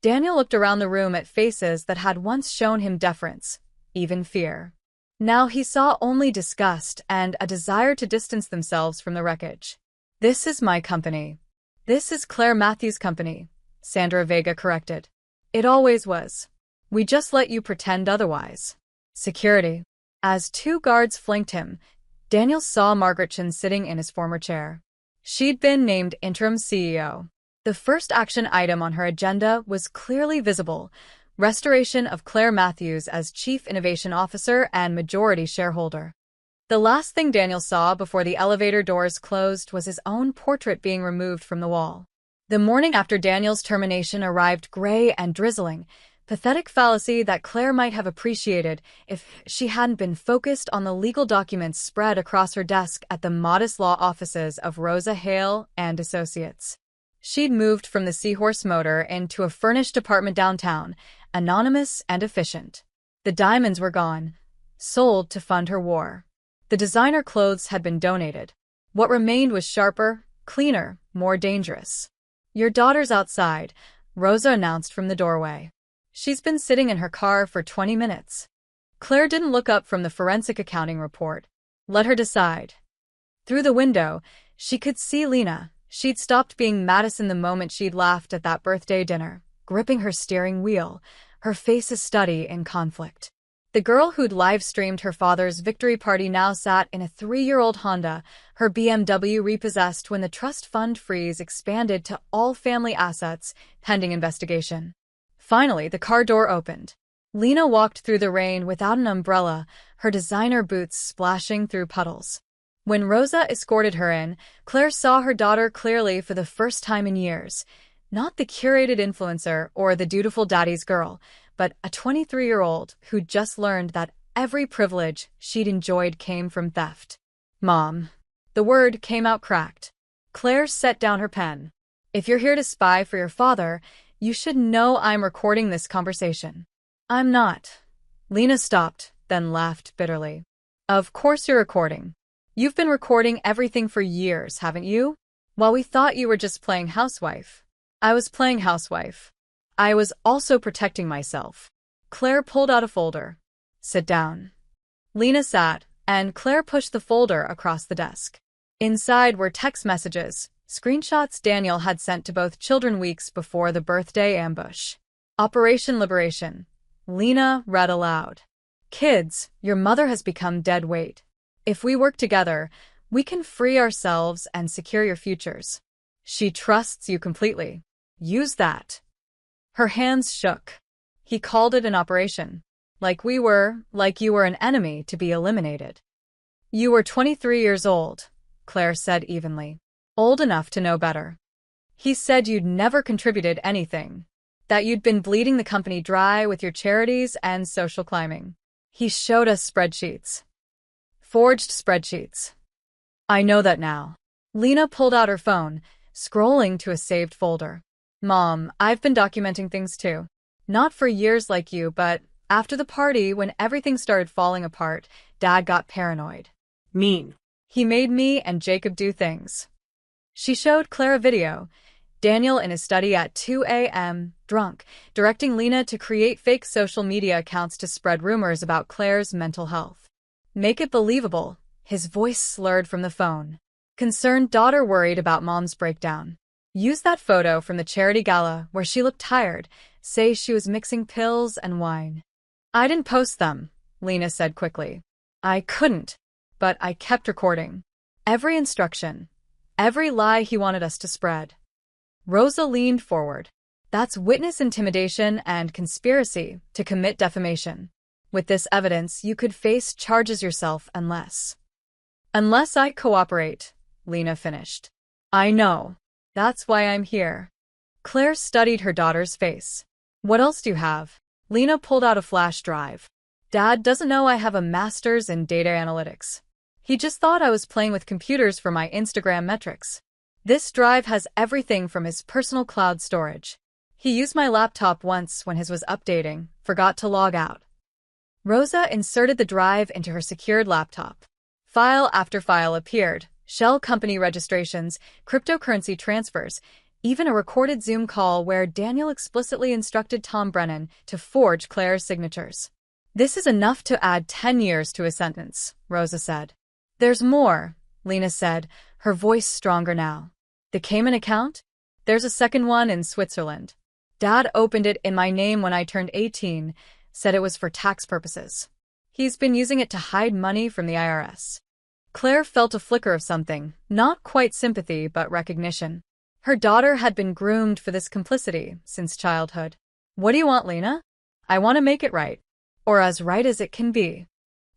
Daniel looked around the room at faces that had once shown him deference, even fear. Now he saw only disgust and a desire to distance themselves from the wreckage. This is my company. This is Claire Matthews' company, Sandra Vega corrected. It always was. We just let you pretend otherwise. Security. As 2 guards flanked him, Daniel saw Margaret Chen sitting in his former chair. She'd been named interim CEO. The first action item on her agenda was clearly visible: Restoration of Claire Matthews as Chief Innovation Officer and majority shareholder. The last thing Daniel saw before the elevator doors closed was his own portrait being removed from the wall. The morning after Daniel's termination arrived gray and drizzling, pathetic fallacy that Claire might have appreciated if she hadn't been focused on the legal documents spread across her desk at the modest law offices of Rosa Hale and Associates. She'd moved from the Seahorse Motor into a furnished apartment downtown, anonymous and efficient. The diamonds were gone, sold to fund her war. The designer clothes had been donated. What remained was sharper, cleaner, more dangerous. "Your daughter's outside," Rosa announced from the doorway. "She's been sitting in her car for 20 minutes. Claire didn't look up from the forensic accounting report. Let her decide. Through the window, she could see Lena. She'd stopped being Madison the moment she'd laughed at that birthday dinner, gripping her steering wheel, her face a study in conflict. The girl who'd live-streamed her father's victory party now sat in a 3-year-old Honda, her BMW repossessed when the trust fund freeze expanded to all family assets, pending investigation. Finally, the car door opened. Lena walked through the rain without an umbrella, her designer boots splashing through puddles. When Rosa escorted her in, Claire saw her daughter clearly for the first time in years. Not the curated influencer or the dutiful daddy's girl, but a 23-year-old who'd just learned that every privilege she'd enjoyed came from theft. "Mom." The word came out cracked. Claire set down her pen. "If you're here to spy for your father, you should know I'm recording this conversation." "I'm not." Lena stopped, then laughed bitterly. "Of course you're recording. You've been recording everything for years, haven't you? While we thought you were just playing housewife." "I was playing housewife. I was also protecting myself." Claire pulled out a folder. "Sit down." Lena sat, and Claire pushed the folder across the desk. Inside were text messages, screenshots Daniel had sent to both children weeks before the birthday ambush. "Operation Liberation." Lena read aloud. "Kids, your mother has become dead weight. If we work together, we can free ourselves and secure your futures. She trusts you completely. Use that." Her hands shook. He called it an operation. Like you were an enemy to be eliminated. "You were 23 years old," Claire said evenly. "Old enough to know better." "He said you'd never contributed anything. That you'd been bleeding the company dry with your charities and social climbing. He showed us spreadsheets. Forged spreadsheets." "I know that now." Lena pulled out her phone, scrolling to a saved folder. "Mom, I've been documenting things too. Not for years like you, but after the party when everything started falling apart, Dad got paranoid. Mean. He made me and Jacob do things." She showed Claire a video. Daniel in his study at 2 a.m., drunk, directing Lena to create fake social media accounts to spread rumors about Claire's mental health. "Make it believable," his voice slurred from the phone. Concerned daughter worried about mom's breakdown. "Use that photo from the charity gala where she looked tired. Say she was mixing pills and wine." "I didn't post them," Lena said quickly. "I couldn't, but I kept recording. Every instruction. Every lie he wanted us to spread." Rosa leaned forward. "That's witness intimidation and conspiracy to commit defamation. With this evidence, you could face charges yourself unless I cooperate," Lena finished. "I know. That's why I'm here." Claire studied her daughter's face. "What else do you have?" Lena pulled out a flash drive. "Dad doesn't know I have a master's in data analytics. He just thought I was playing with computers for my Instagram metrics. This drive has everything from his personal cloud storage. He used my laptop once when his was updating, forgot to log out." Rosa inserted the drive into her secured laptop. File after file appeared. Shell company registrations, cryptocurrency transfers, even a recorded Zoom call where Daniel explicitly instructed Tom Brennan to forge Claire's signatures. "This is enough to add 10 years to his sentence," Rosa said. "There's more," Lena said, her voice stronger now. "The Cayman account? There's a second one in Switzerland. Dad opened it in my name when I turned 18, said it was for tax purposes. He's been using it to hide money from the IRS." Claire felt a flicker of something, not quite sympathy but recognition. Her daughter had been groomed for this complicity since childhood. "What do you want, Lena?" I want to make it right. Or as right as it can be.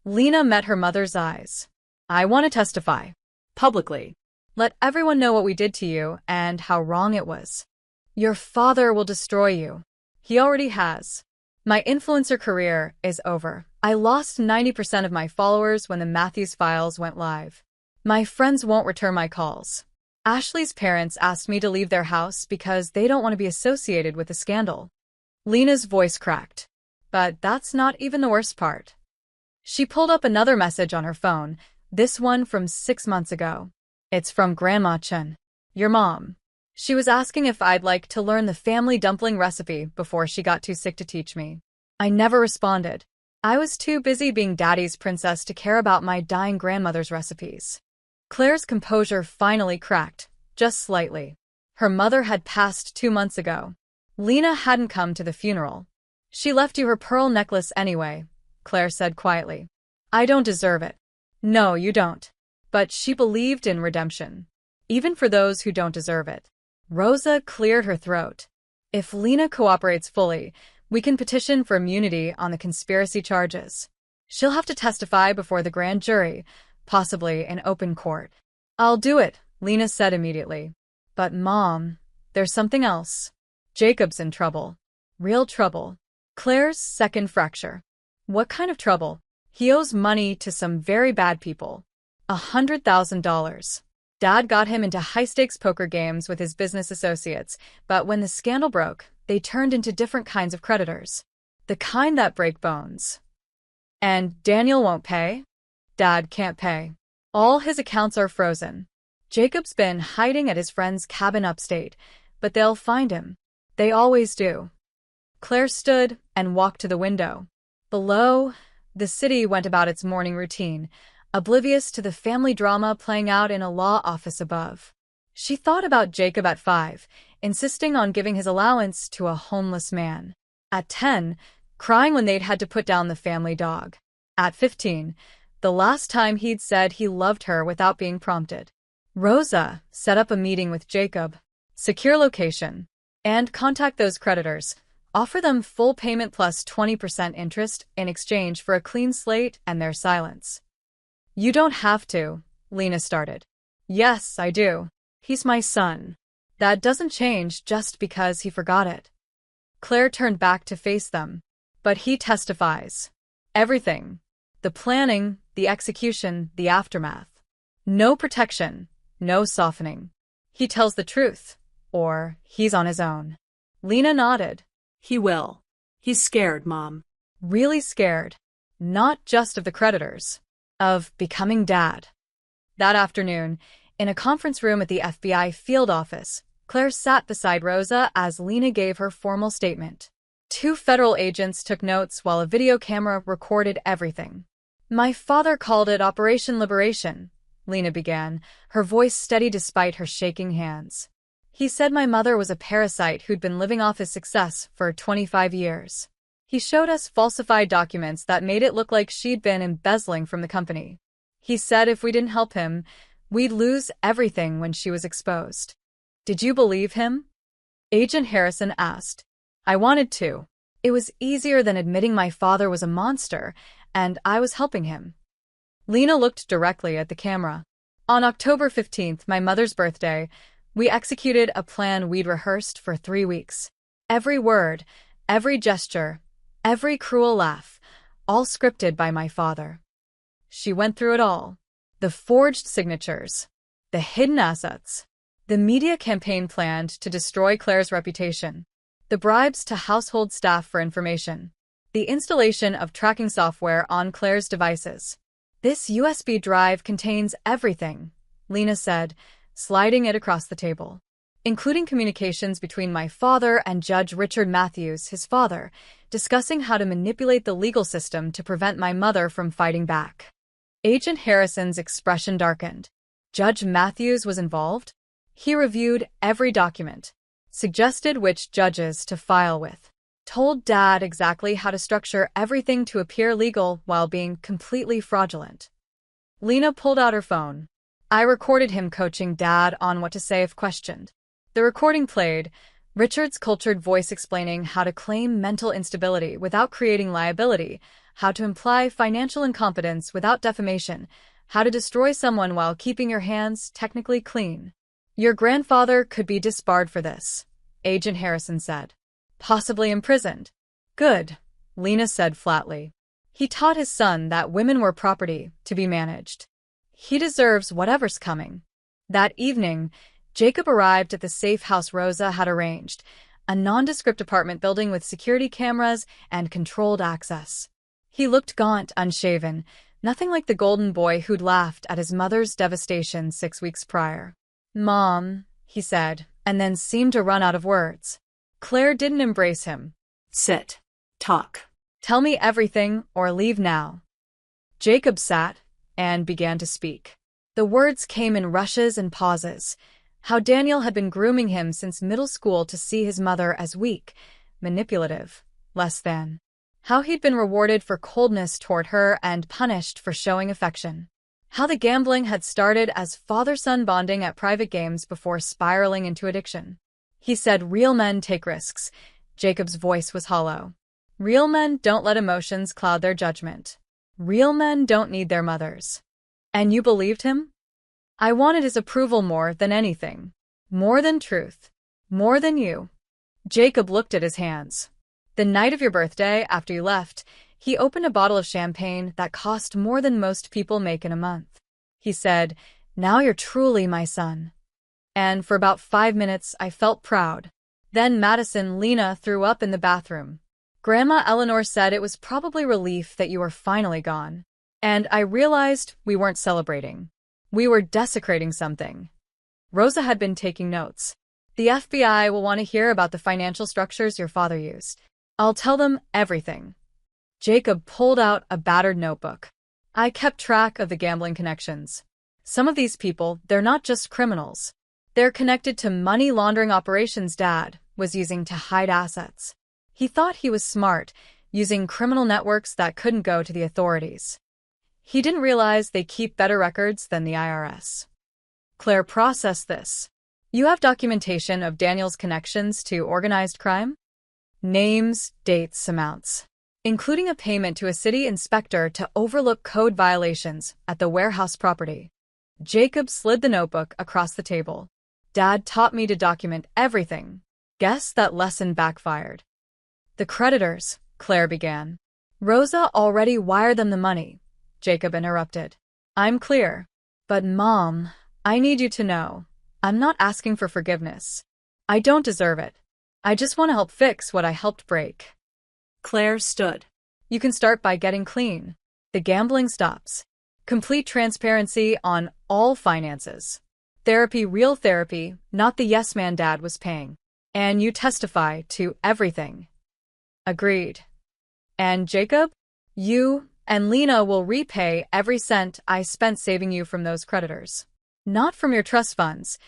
Lena met her mother's eyes. I want to testify. Publicly. Let everyone know what we did to you and how wrong it was. Your father will destroy you. He already has. My influencer career is over. I lost 90% of my followers when the Matthews files went live. My friends won't return my calls. Ashley's parents asked me to leave their house because they don't want to be associated with the scandal. Lena's voice cracked. But that's not even the worst part. She pulled up another message on her phone, this one from 6 months ago. It's from Grandma Chen, your mom. She was asking if I'd like to learn the family dumpling recipe before she got too sick to teach me. I never responded. I was too busy being daddy's princess to care about my dying grandmother's recipes. Claire's composure finally cracked, just slightly. Her mother had passed 2 months ago. Lena hadn't come to the funeral. She left you her pearl necklace anyway, Claire said quietly. I don't deserve it. No, you don't. But she believed in redemption. Even for those who don't deserve it. Rosa cleared her throat. If Lena cooperates fully, we can petition for immunity on the conspiracy charges. She'll have to testify before the grand jury, possibly in open court. I'll do it, Lena said immediately. But Mom, there's something else. Jacob's in trouble. Real trouble. Claire's second fracture. What kind of trouble? He owes money to some very bad people. $100,000. Dad got him into high-stakes poker games with his business associates, but when the scandal broke, they turned into different kinds of creditors. The kind that break bones. And Daniel won't pay? Dad can't pay. All his accounts are frozen. Jacob's been hiding at his friend's cabin upstate, but they'll find him. They always do. Claire stood and walked to the window. Below, the city went about its morning routine, oblivious to the family drama playing out in a law office above. She thought about Jacob at 5, insisting on giving his allowance to a homeless man. At 10, crying when they'd had to put down the family dog. At 15, the last time he'd said he loved her without being prompted. Rosa set up a meeting with Jacob. Secure location. And contact those creditors. Offer them full payment plus 20% interest in exchange for a clean slate and their silence. You don't have to, Lena started. Yes, I do. He's my son. That doesn't change just because he forgot it. Claire turned back to face them. But he testifies. Everything. The planning, the execution, the aftermath. No protection, no softening. He tells the truth, or he's on his own. Lena nodded. He will. He's scared, Mom. Really scared. Not just of the creditors. Of becoming dad. That afternoon, in a conference room at the FBI field office, Claire sat beside Rosa as Lena gave her formal statement. 2 federal agents took notes while a video camera recorded everything. My father called it Operation Liberation, Lena began, her voice steady despite her shaking hands. He said my mother was a parasite who'd been living off his success for 25 years. He showed us falsified documents that made it look like she'd been embezzling from the company. He said if we didn't help him, we'd lose everything when she was exposed. Did you believe him? Agent Harrison asked. I wanted to. It was easier than admitting my father was a monster, and I was helping him. Lena looked directly at the camera. On October 15th, my mother's birthday, we executed a plan we'd rehearsed for 3 weeks. Every word, every gesture, every cruel laugh, all scripted by my father. She went through it all. The forged signatures, the hidden assets, the media campaign planned to destroy Claire's reputation, the bribes to household staff for information, the installation of tracking software on Claire's devices. This USB drive contains everything, Lena said, sliding it across the table, including communications between my father and Judge Richard Matthews, his father, discussing how to manipulate the legal system to prevent my mother from fighting back. Agent Harrison's expression darkened. Judge Matthews was involved? He reviewed every document, suggested which judges to file with, told Dad exactly how to structure everything to appear legal while being completely fraudulent. Lena pulled out her phone. I recorded him coaching Dad on what to say if questioned. The recording played, Richard's cultured voice explaining how to claim mental instability without creating liability, how to imply financial incompetence without defamation, how to destroy someone while keeping your hands technically clean. Your grandfather could be disbarred for this, Agent Harrison said. Possibly imprisoned. Good, Lena said flatly. He taught his son that women were property to be managed. He deserves whatever's coming. That evening, Jacob arrived at the safe house Rosa had arranged, a nondescript apartment building with security cameras and controlled access. He looked gaunt, unshaven, nothing like the golden boy who'd laughed at his mother's devastation 6 weeks prior. "Mom," he said, and then seemed to run out of words. Claire didn't embrace him. Sit. Talk. "Tell me everything or leave now." Jacob sat and began to speak. The words came in rushes and pauses. How Daniel had been grooming him since middle school to see his mother as weak, manipulative, less than. How he'd been rewarded for coldness toward her and punished for showing affection. How the gambling had started as father-son bonding at private games before spiraling into addiction. He said real men take risks. Jacob's voice was hollow. Real men don't let emotions cloud their judgment. Real men don't need their mothers. And you believed him? I wanted his approval more than anything. More than truth. More than you. Jacob looked at his hands. The night of your birthday, after you left, he opened a bottle of champagne that cost more than most people make in a month. He said, "Now you're truly my son." And for about 5 minutes, I felt proud. Then Lena threw up in the bathroom. Grandma Eleanor said it was probably relief that you were finally gone. And I realized we weren't celebrating. We were desecrating something. Rosa had been taking notes. The FBI will want to hear about the financial structures your father used. I'll tell them everything. Jacob pulled out a battered notebook. I kept track of the gambling connections. Some of these people, they're not just criminals. They're connected to money laundering operations Dad was using to hide assets. He thought he was smart, using criminal networks that couldn't go to the authorities. He didn't realize they keep better records than the IRS. Claire processed this. You have documentation of Daniel's connections to organized crime? Names, dates, amounts, including a payment to a city inspector to overlook code violations at the warehouse property. Jacob slid the notebook across the table. Dad taught me to document everything. Guess that lesson backfired. The creditors, Claire began. Rosa already wired them the money, Jacob interrupted. I'm clear. But Mom, I need you to know. I'm not asking for forgiveness. I don't deserve it. I just want to help fix what I helped break. Claire stood. You can start by getting clean. The gambling stops. Complete transparency on all finances. Therapy, real therapy, not the yes man Dad was paying. And you testify to everything. Agreed. And Jacob, you and Lena will repay every cent I spent saving you from those creditors. Not from your trust funds.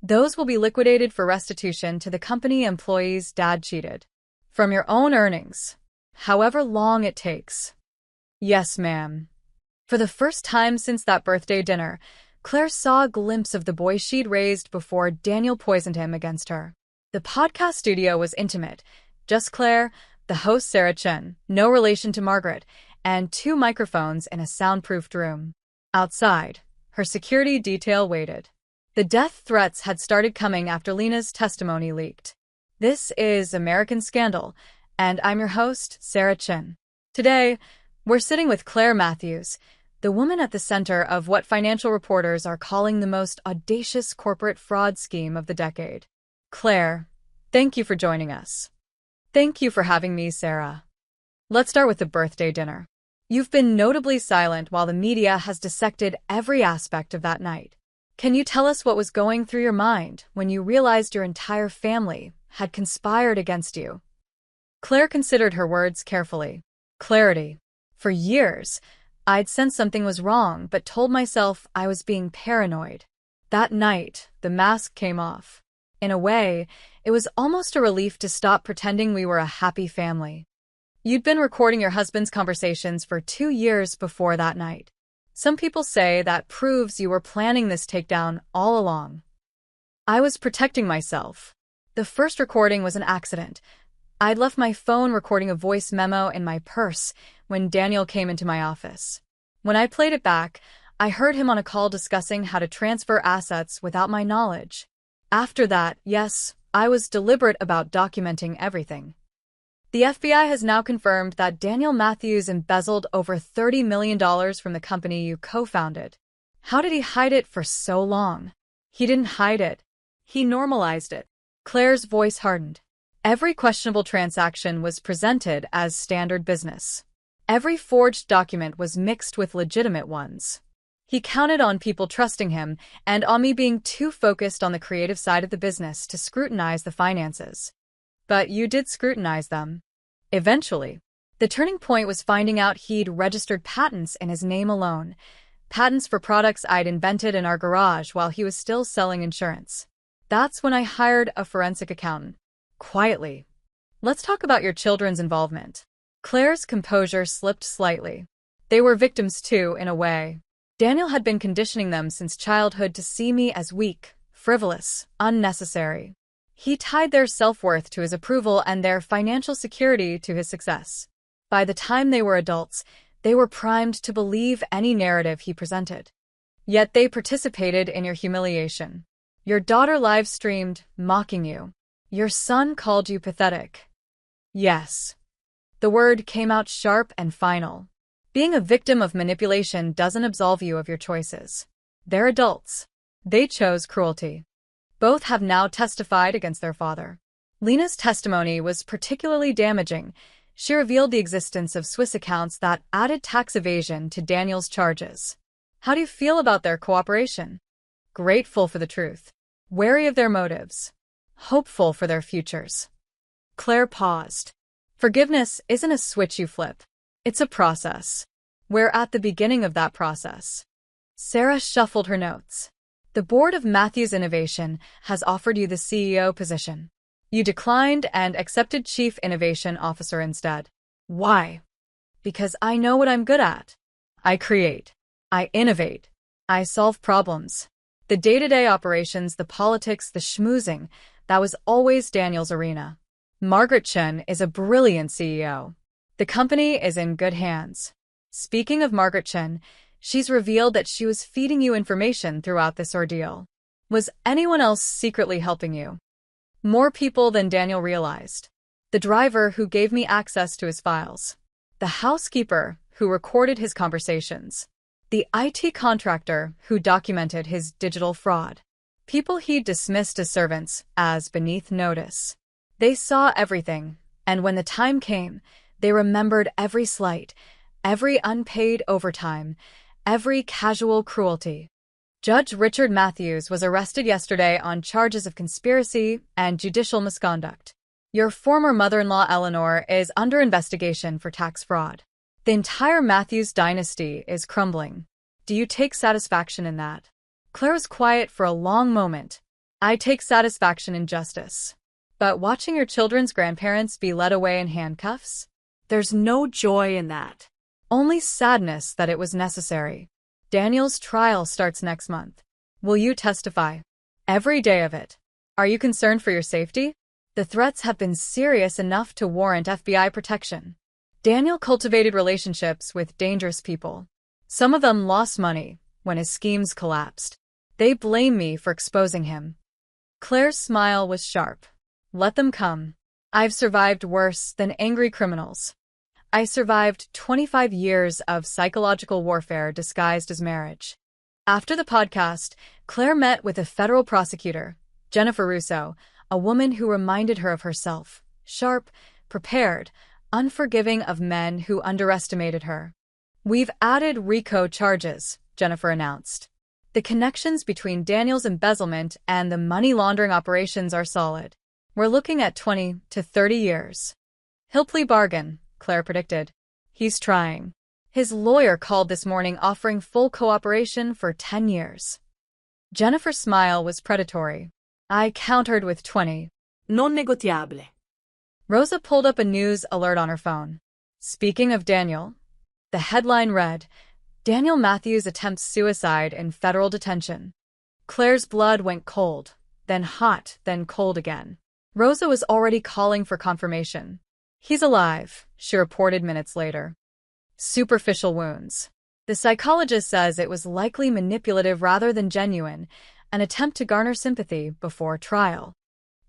Those will be liquidated for restitution to the company employees Dad cheated. From your own earnings. However long it takes. Yes, ma'am. For the first time since that birthday dinner, Claire saw a glimpse of the boy she'd raised before Daniel poisoned him against her. The podcast studio was intimate. Just Claire, the host Sarah Chen, no relation to Margaret, and 2 microphones in a soundproofed room. Outside, her security detail waited. The death threats had started coming after Lena's testimony leaked. This is American Scandal, and I'm your host, Sarah Chen. Today, we're sitting with Claire Matthews, the woman at the center of what financial reporters are calling the most audacious corporate fraud scheme of the decade. Claire, thank you for joining us. Thank you for having me, Sarah. Let's start with the birthday dinner. You've been notably silent while the media has dissected every aspect of that night. Can you tell us what was going through your mind when you realized your entire family had conspired against you? Claire considered her words carefully. Clarity. For years, I'd sensed something was wrong, but told myself I was being paranoid. That night, the mask came off. In a way, it was almost a relief to stop pretending we were a happy family. You'd been recording your husband's conversations for 2 years before that night. Some people say that proves you were planning this takedown all along. I was protecting myself. The first recording was an accident. I'd left my phone recording a voice memo in my purse when Daniel came into my office. When I played it back, I heard him on a call discussing how to transfer assets without my knowledge. After that, yes, I was deliberate about documenting everything. The FBI has now confirmed that Daniel Matthews embezzled over $30 million from the company you co-founded. How did he hide it for so long? He didn't hide it. He normalized it. Claire's voice hardened. Every questionable transaction was presented as standard business. Every forged document was mixed with legitimate ones. He counted on people trusting him and on me being too focused on the creative side of the business to scrutinize the finances. But you did scrutinize them. Eventually. The turning point was finding out he'd registered patents in his name alone. Patents for products I'd invented in our garage while he was still selling insurance. That's when I hired a forensic accountant. Quietly. Let's talk about your children's involvement. Claire's composure slipped slightly. They were victims too, in a way. Daniel had been conditioning them since childhood to see me as weak, frivolous, unnecessary. He tied their self-worth to his approval and their financial security to his success. By the time they were adults, they were primed to believe any narrative he presented. Yet they participated in your humiliation. Your daughter live-streamed, mocking you. Your son called you pathetic. Yes. The word came out sharp and final. Being a victim of manipulation doesn't absolve you of your choices. They're adults. They chose cruelty. Both have now testified against their father. Lena's testimony was particularly damaging. She revealed the existence of Swiss accounts that added tax evasion to Daniel's charges. How do you feel about their cooperation? Grateful for the truth. Wary of their motives. Hopeful for their futures. Claire paused. Forgiveness isn't a switch you flip. It's a process. We're at the beginning of that process. Sarah shuffled her notes. The board of Matthews Innovation has offered you the CEO position. You declined and accepted Chief Innovation Officer instead. Why? Because I know what I'm good at. I create. I innovate. I solve problems. The day-to-day operations, the politics, the schmoozing, that was always Daniel's arena. Margaret Chen is a brilliant CEO. The company is in good hands. Speaking of Margaret Chen, she's revealed that she was feeding you information throughout this ordeal. Was anyone else secretly helping you? More people than Daniel realized. The driver who gave me access to his files. The housekeeper who recorded his conversations. The IT contractor who documented his digital fraud. People he dismissed as servants, as beneath notice. They saw everything, and when the time came, they remembered every slight, every unpaid overtime, every casual cruelty. Judge Richard Matthews was arrested yesterday on charges of conspiracy and judicial misconduct. Your former mother-in-law Eleanor is under investigation for tax fraud. The entire Matthews dynasty is crumbling. Do you take satisfaction in that? Claire was quiet for a long moment. I take satisfaction in justice. But watching your children's grandparents be led away in handcuffs? There's no joy in that. Only sadness that it was necessary. Daniel's trial starts next month. Will you testify? Every day of it. Are you concerned for your safety? The threats have been serious enough to warrant FBI protection. Daniel cultivated relationships with dangerous people. Some of them lost money when his schemes collapsed. They blame me for exposing him. Claire's smile was sharp. Let them come. I've survived worse than angry criminals. I survived 25 years of psychological warfare disguised as marriage. After the podcast, Claire met with a federal prosecutor, Jennifer Russo, a woman who reminded her of herself, sharp, prepared, unforgiving of men who underestimated her. We've added RICO charges, Jennifer announced. The connections between Daniel's embezzlement and the money laundering operations are solid. We're looking at 20 to 30 years. He'll plea bargain, Claire predicted. He's trying. His lawyer called this morning offering full cooperation for 10 years. Jennifer's smile was predatory. I countered with 20. Non negotiable. Rosa pulled up a news alert on her phone. Speaking of Daniel, the headline read, Daniel Matthews attempts suicide in federal detention. Claire's blood went cold, then hot, then cold again. Rosa was already calling for confirmation. He's alive, she reported minutes later. Superficial wounds. The psychologist says it was likely manipulative rather than genuine, an attempt to garner sympathy before trial.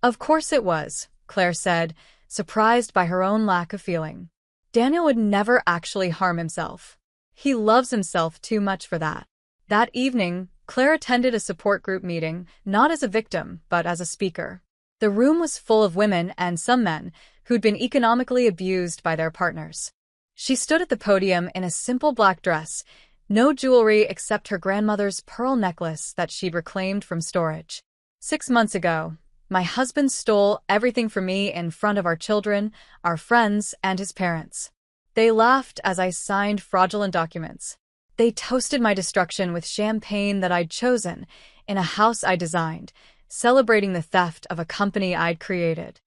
Of course it was, Claire said, surprised by her own lack of feeling. Daniel would never actually harm himself. He loves himself too much for that. That evening, Claire attended a support group meeting, not as a victim, but as a speaker. The room was full of women and some men who'd been economically abused by their partners. She stood at the podium in a simple black dress, no jewelry except her grandmother's pearl necklace that she'd reclaimed from storage. 6 months ago, my husband stole everything from me in front of our children, our friends, and his parents. They laughed as I signed fraudulent documents. They toasted my destruction with champagne that I'd chosen in a house I designed, celebrating the theft of a company I'd created.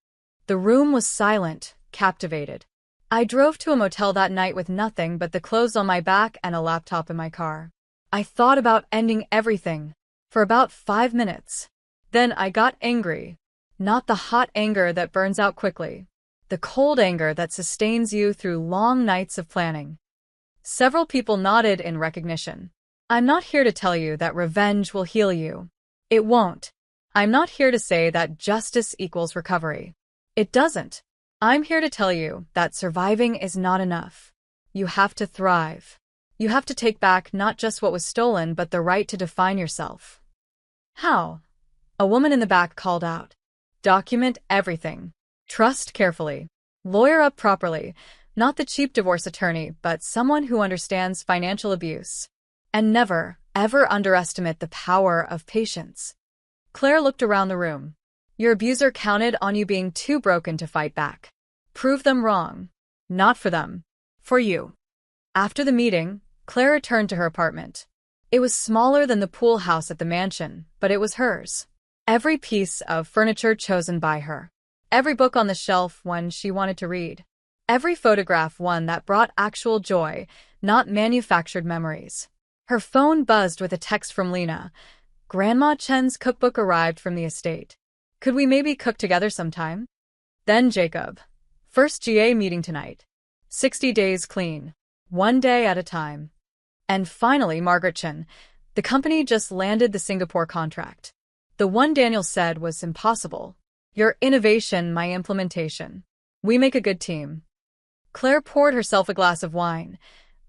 The room was silent, captivated. I drove to a motel that night with nothing but the clothes on my back and a laptop in my car. I thought about ending everything for about 5 minutes. Then I got angry. Not the hot anger that burns out quickly. The cold anger that sustains you through long nights of planning. Several people nodded in recognition. I'm not here to tell you that revenge will heal you. It won't. I'm not here to say that justice equals recovery. It doesn't. I'm here to tell you that surviving is not enough. You have to thrive. You have to take back not just what was stolen, but the right to define yourself. How? A woman in the back called out. Document everything. Trust carefully. Lawyer up properly. Not the cheap divorce attorney, but someone who understands financial abuse. And never, ever underestimate the power of patience. Claire looked around the room. Your abuser counted on you being too broken to fight back. Prove them wrong. Not for them. For you. After the meeting, Claire returned to her apartment. It was smaller than the pool house at the mansion, but it was hers. Every piece of furniture chosen by her. Every book on the shelf one she wanted to read. Every photograph one that brought actual joy, not manufactured memories. Her phone buzzed with a text from Lena. Grandma Chen's cookbook arrived from the estate. Could we maybe cook together sometime? Then Jacob. First GA meeting tonight. 60 days clean. 1 day at a time. And finally Margaret Chen. The company just landed the Singapore contract. The one Daniel said was impossible. Your innovation, my implementation. We make a good team. Claire poured herself a glass of wine.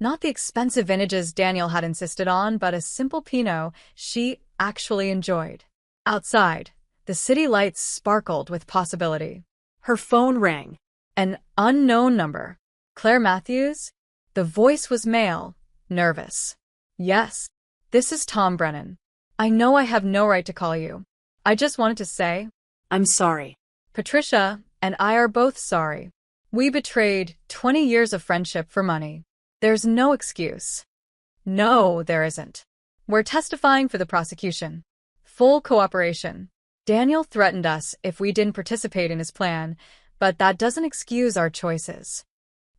Not the expensive vintages Daniel had insisted on, but a simple Pinot she actually enjoyed. Outside, the city lights sparkled with possibility. Her phone rang. An unknown number. Claire Matthews? The voice was male, nervous. Yes, this is Tom Brennan. I know I have no right to call you. I just wanted to say, I'm sorry. Patricia and I are both sorry. We betrayed 20 years of friendship for money. There's no excuse. No, there isn't. We're testifying for the prosecution. Full cooperation. Daniel threatened us if we didn't participate in his plan, but that doesn't excuse our choices.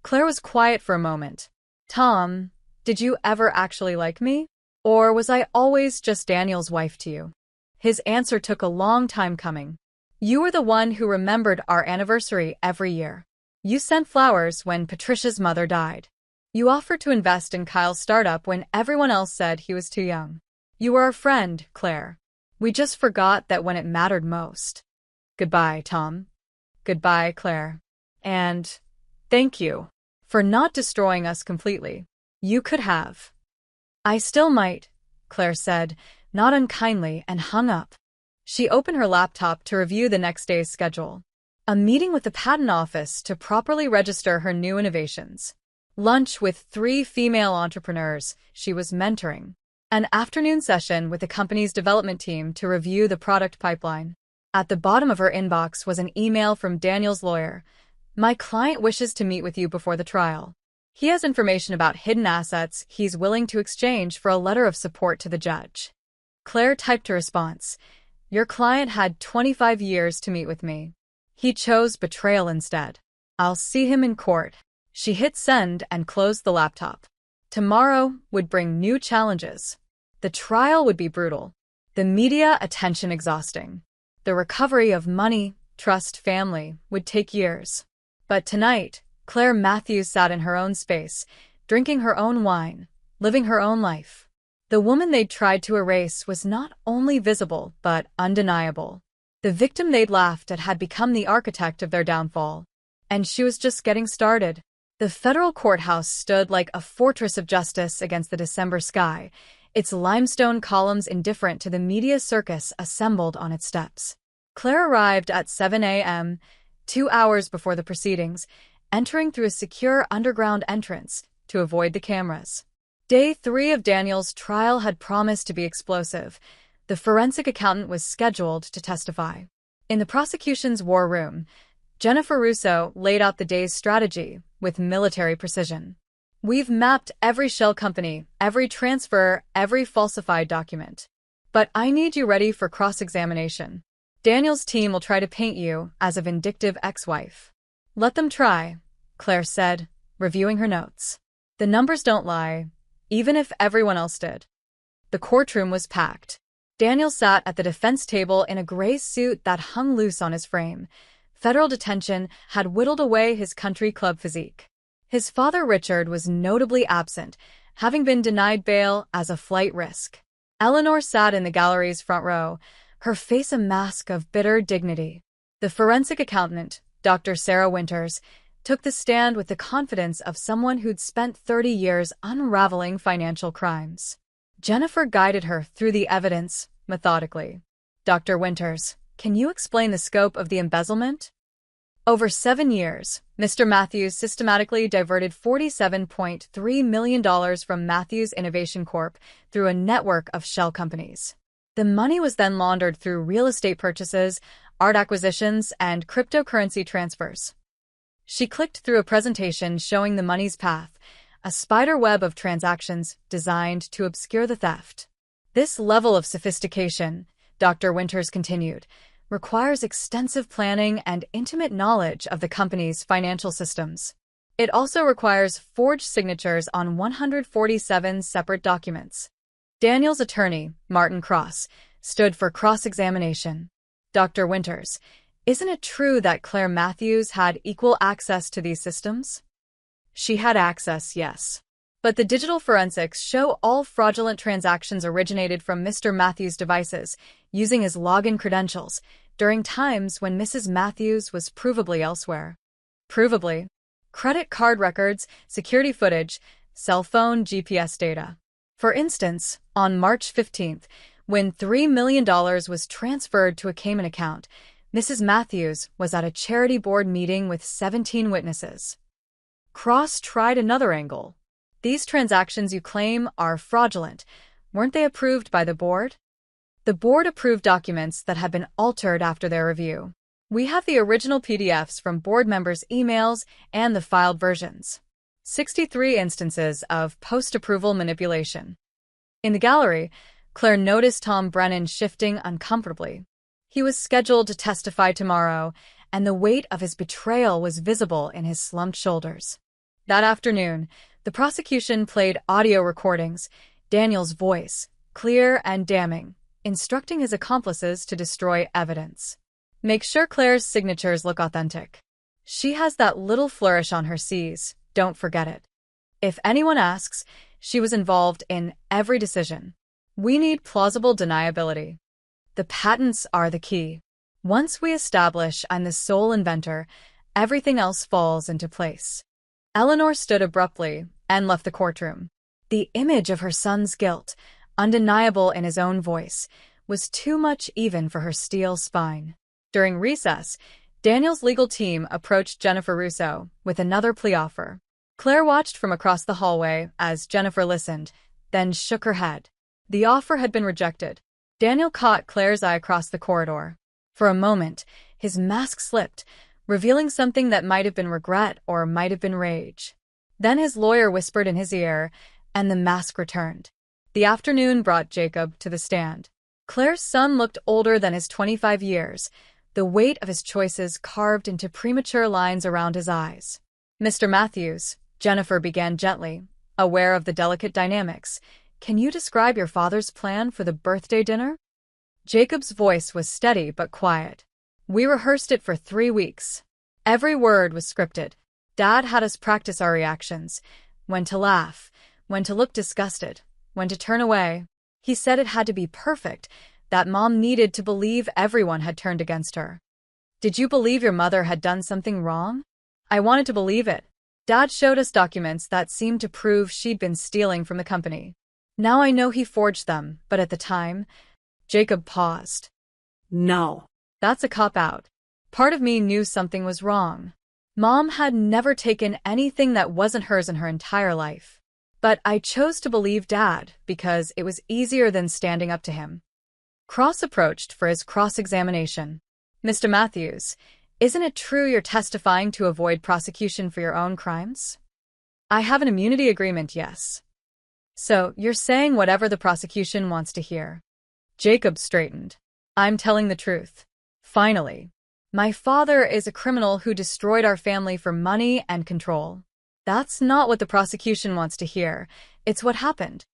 Claire was quiet for a moment. Tom, did you ever actually like me? Or was I always just Daniel's wife to you? His answer took a long time coming. You were the one who remembered our anniversary every year. You sent flowers when Patricia's mother died. You offered to invest in Kyle's startup when everyone else said he was too young. You were our friend, Claire. We just forgot that when it mattered most. Goodbye, Tom. Goodbye, Claire. And thank you for not destroying us completely. You could have. I still might, Claire said, not unkindly, and hung up. She opened her laptop to review the next day's schedule. A meeting with the patent office to properly register her new innovations. Lunch with 3 female entrepreneurs she was mentoring. An afternoon session with the company's development team to review the product pipeline. At the bottom of her inbox was an email from Daniel's lawyer. My client wishes to meet with you before the trial. He has information about hidden assets he's willing to exchange for a letter of support to the judge. Claire typed a response. Your client had 25 years to meet with me. He chose betrayal instead. I'll see him in court. She hit send and closed the laptop. Tomorrow would bring new challenges. The trial would be brutal. The media attention exhausting. The recovery of money trust, family would take years. But tonight, Claire Matthews sat in her own space, drinking her own wine, living her own life. The woman they'd tried to erase was not only visible, but undeniable. The victim they'd laughed at had become the architect of their downfall. And she was just getting started. The federal courthouse stood like a fortress of justice against the December sky, its limestone columns indifferent to the media circus assembled on its steps. Claire arrived at 7 a.m., 2 hours before the proceedings, entering through a secure underground entrance to avoid the cameras. Day 3 of Daniel's trial had promised to be explosive. The forensic accountant was scheduled to testify. In the prosecution's war room, Jennifer Russo laid out the day's strategy with military precision. "We've mapped every shell company, every transfer, every falsified document. But I need you ready for cross-examination. Daniel's team will try to paint you as a vindictive ex-wife." "Let them try," Claire said, reviewing her notes. "The numbers don't lie, even if everyone else did." The courtroom was packed. Daniel sat at the defense table in a gray suit that hung loose on his frame. Federal detention had whittled away his country club physique. His father, Richard, was notably absent, having been denied bail as a flight risk. Eleanor sat in the gallery's front row, her face a mask of bitter dignity. The forensic accountant, Dr. Sarah Winters, took the stand with the confidence of someone who'd spent 30 years unraveling financial crimes. Jennifer guided her through the evidence methodically. "Dr. Winters, can you explain the scope of the embezzlement?" Over 7 years, Mr. Matthews systematically diverted $47.3 million from Matthews Innovation Corp. Through a network of shell companies. The money was then laundered through real estate purchases, art acquisitions, and cryptocurrency transfers. She clicked through a presentation showing the money's path, a spider web of transactions designed to obscure the theft. "This level of sophistication," Dr. Winters continued, "requires extensive planning and intimate knowledge of the company's financial systems. It also requires forged signatures on 147 separate documents." Daniel's attorney, Martin Cross, stood for cross-examination. "Dr. Winters, isn't it true that Claire Matthews had equal access to these systems?" "She had access, yes. But the digital forensics show all fraudulent transactions originated from Mr. Matthews' devices, using his login credentials, during times when Mrs. Matthews was provably elsewhere." "Provably?" "Credit card records, security footage, cell phone GPS data. For instance, on March 15th, when $3 million was transferred to a Cayman account, Mrs. Matthews was at a charity board meeting with 17 witnesses." Cross tried another angle. "These transactions you claim are fraudulent. Weren't they approved by the board?" "The board approved documents that had been altered after their review. We have the original PDFs from board members' emails and the filed versions. 63 instances of post-approval manipulation." In the gallery, Claire noticed Tom Brennan shifting uncomfortably. He was scheduled to testify tomorrow, and the weight of his betrayal was visible in his slumped shoulders. That afternoon, the prosecution played audio recordings, Daniel's voice, clear and damning, instructing his accomplices to destroy evidence. "Make sure Claire's signatures look authentic. She has that little flourish on her C's, don't forget it. If anyone asks, she was involved in every decision. We need plausible deniability. The patents are the key. Once we establish I'm the sole inventor, everything else falls into place." Eleanor stood abruptly and left the courtroom. The image of her son's guilt, undeniable in his own voice, was too much even for her steel spine. During recess, Daniel's legal team approached Jennifer Russo with another plea offer. Claire watched from across the hallway as Jennifer listened, then shook her head. The offer had been rejected. Daniel caught Claire's eye across the corridor. For a moment, his mask slipped, revealing something that might have been regret or might have been rage. Then his lawyer whispered in his ear, and the mask returned. The afternoon brought Jacob to the stand. Claire's son looked older than his 25 years, the weight of his choices carved into premature lines around his eyes. "Mr. Matthews," Jennifer began gently, aware of the delicate dynamics, "can you describe your father's plan for the birthday dinner?" Jacob's voice was steady but quiet. We rehearsed it for 3 weeks. Every word was scripted. Dad had us practice our reactions, when to laugh, when to look disgusted, when to turn away. He said it had to be perfect, that Mom needed to believe everyone had turned against her. Did you believe your mother had done something wrong? I wanted to believe it. Dad showed us documents that seemed to prove she'd been stealing from the company. Now I know he forged them, but at the time, Jacob paused. No. That's a cop-out. Part of me knew something was wrong. Mom had never taken anything that wasn't hers in her entire life. But I chose to believe Dad because it was easier than standing up to him. Cross approached for his cross-examination. Mr. Matthews, isn't it true you're testifying to avoid prosecution for your own crimes? I have an immunity agreement, yes. So, you're saying whatever the prosecution wants to hear. Jacob straightened. I'm telling the truth. Finally. My father is a criminal who destroyed our family for money and control. That's not what the prosecution wants to hear. It's what happened.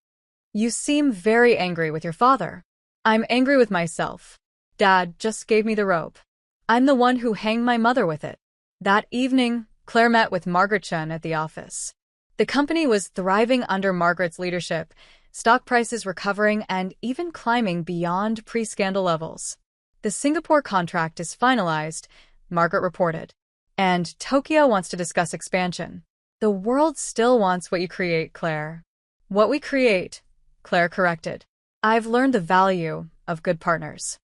You seem very angry with your father. I'm angry with myself. Dad just gave me the rope. I'm the one who hanged my mother with it. That evening, Claire met with Margaret Chun at the office. The company was thriving under Margaret's leadership, stock prices recovering and even climbing beyond pre-scandal levels. The Singapore contract is finalized, Margaret reported. And Tokyo wants to discuss expansion. The world still wants what you create, Claire. What we create, Claire corrected. I've learned the value of good partners.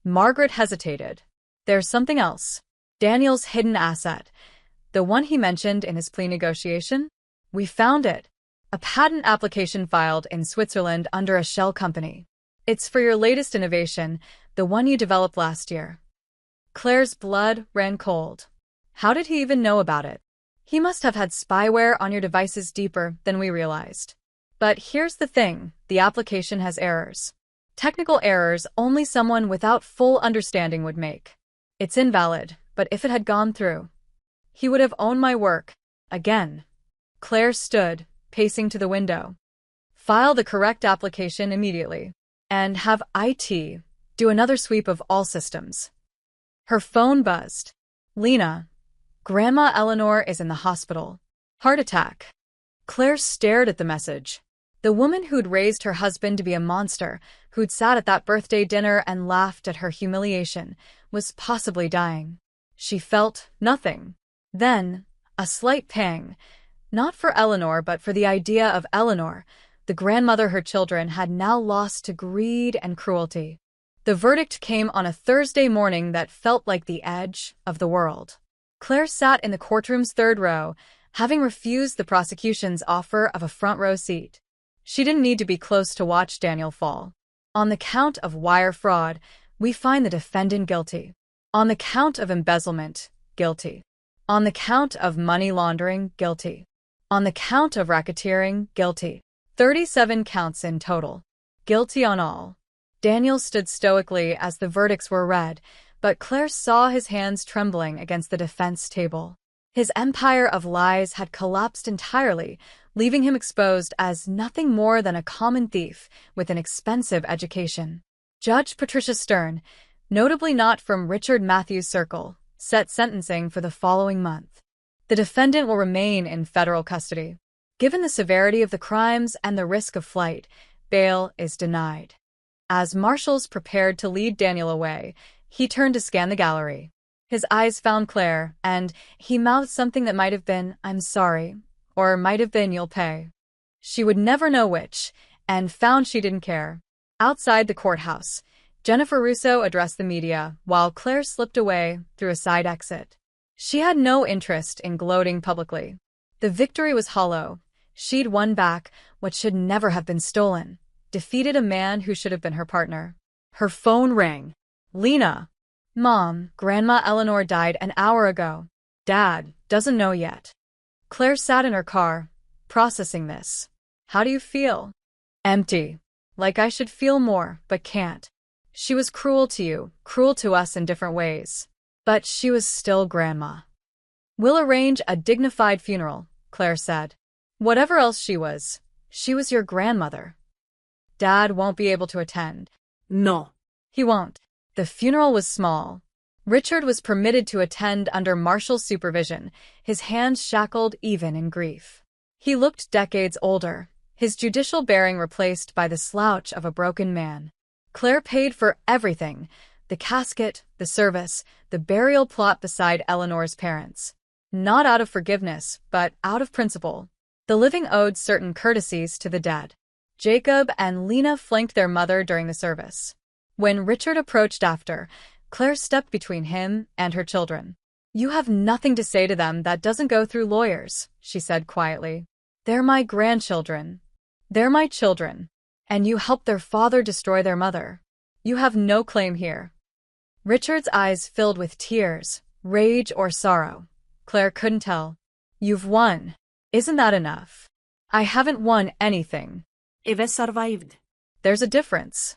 Margaret hesitated. There's something else. Daniel's hidden asset. The one he mentioned in his plea negotiation? We found it. A patent application filed in Switzerland under a shell company. It's for your latest innovation, the one you developed last year. Claire's blood ran cold. How did he even know about it? He must have had spyware on your devices deeper than we realized. But here's the thing, the application has errors. Technical errors only someone without full understanding would make. It's invalid, but if it had gone through, he would have owned my work. Again. Claire stood, pacing to the window. File the correct application immediately. And have IT do another sweep of all systems. Her phone buzzed. Lena. Grandma Eleanor is in the hospital. Heart attack. Claire stared at the message. The woman who'd raised her husband to be a monster, who'd sat at that birthday dinner and laughed at her humiliation, was possibly dying. She felt nothing. Then, a slight pang. Not for Eleanor, but for the idea of Eleanor, the grandmother her children had now lost to greed and cruelty. The verdict came on a Thursday morning that felt like the edge of the world. Claire sat in the courtroom's third row, having refused the prosecution's offer of a front-row seat. She didn't need to be close to watch Daniel fall. On the count of wire fraud, we find the defendant guilty. On the count of embezzlement, guilty. On the count of money laundering, guilty. On the count of racketeering, guilty. 37 counts in total. Guilty on all. Daniel stood stoically as the verdicts were read, but Claire saw his hands trembling against the defense table. His empire of lies had collapsed entirely, leaving him exposed as nothing more than a common thief with an expensive education. Judge Patricia Stern, notably not from Richard Matthews' circle, set sentencing for the following month. The defendant will remain in federal custody. Given the severity of the crimes and the risk of flight, bail is denied. As marshals prepared to lead Daniel away, he turned to scan the gallery. His eyes found Claire, and he mouthed something that might have been, "I'm sorry," or might have been, "You'll pay." She would never know which, and found she didn't care. Outside the courthouse, Jennifer Russo addressed the media, while Claire slipped away through a side exit. She had no interest in gloating publicly. The victory was hollow. She'd won back what should never have been stolen, defeated a man who should have been her partner. Her phone rang. Lena. Mom, Grandma Eleanor died an hour ago. Dad doesn't know yet. Claire sat in her car, processing this. How do you feel? Empty. Like I should feel more, but can't. She was cruel to you, cruel to us in different ways. But she was still Grandma. We'll arrange a dignified funeral, Claire said. Whatever else she was your grandmother. Dad won't be able to attend. No. He won't. The funeral was small. Richard was permitted to attend under martial supervision, his hands shackled even in grief. He looked decades older, his judicial bearing replaced by the slouch of a broken man. Claire paid for everything: the casket, the service, the burial plot beside Eleanor's parents. Not out of forgiveness, but out of principle. The living owed certain courtesies to the dead. Jacob and Lena flanked their mother during the service. When Richard approached after, Claire stepped between him and her children. "You have nothing to say to them that doesn't go through lawyers," she said quietly. "They're my grandchildren. They're my children. And you helped their father destroy their mother. You have no claim here." Richard's eyes filled with tears, rage or sorrow. Claire couldn't tell. "You've won. Isn't that enough?" "I haven't won anything." "I've survived." "There's a difference."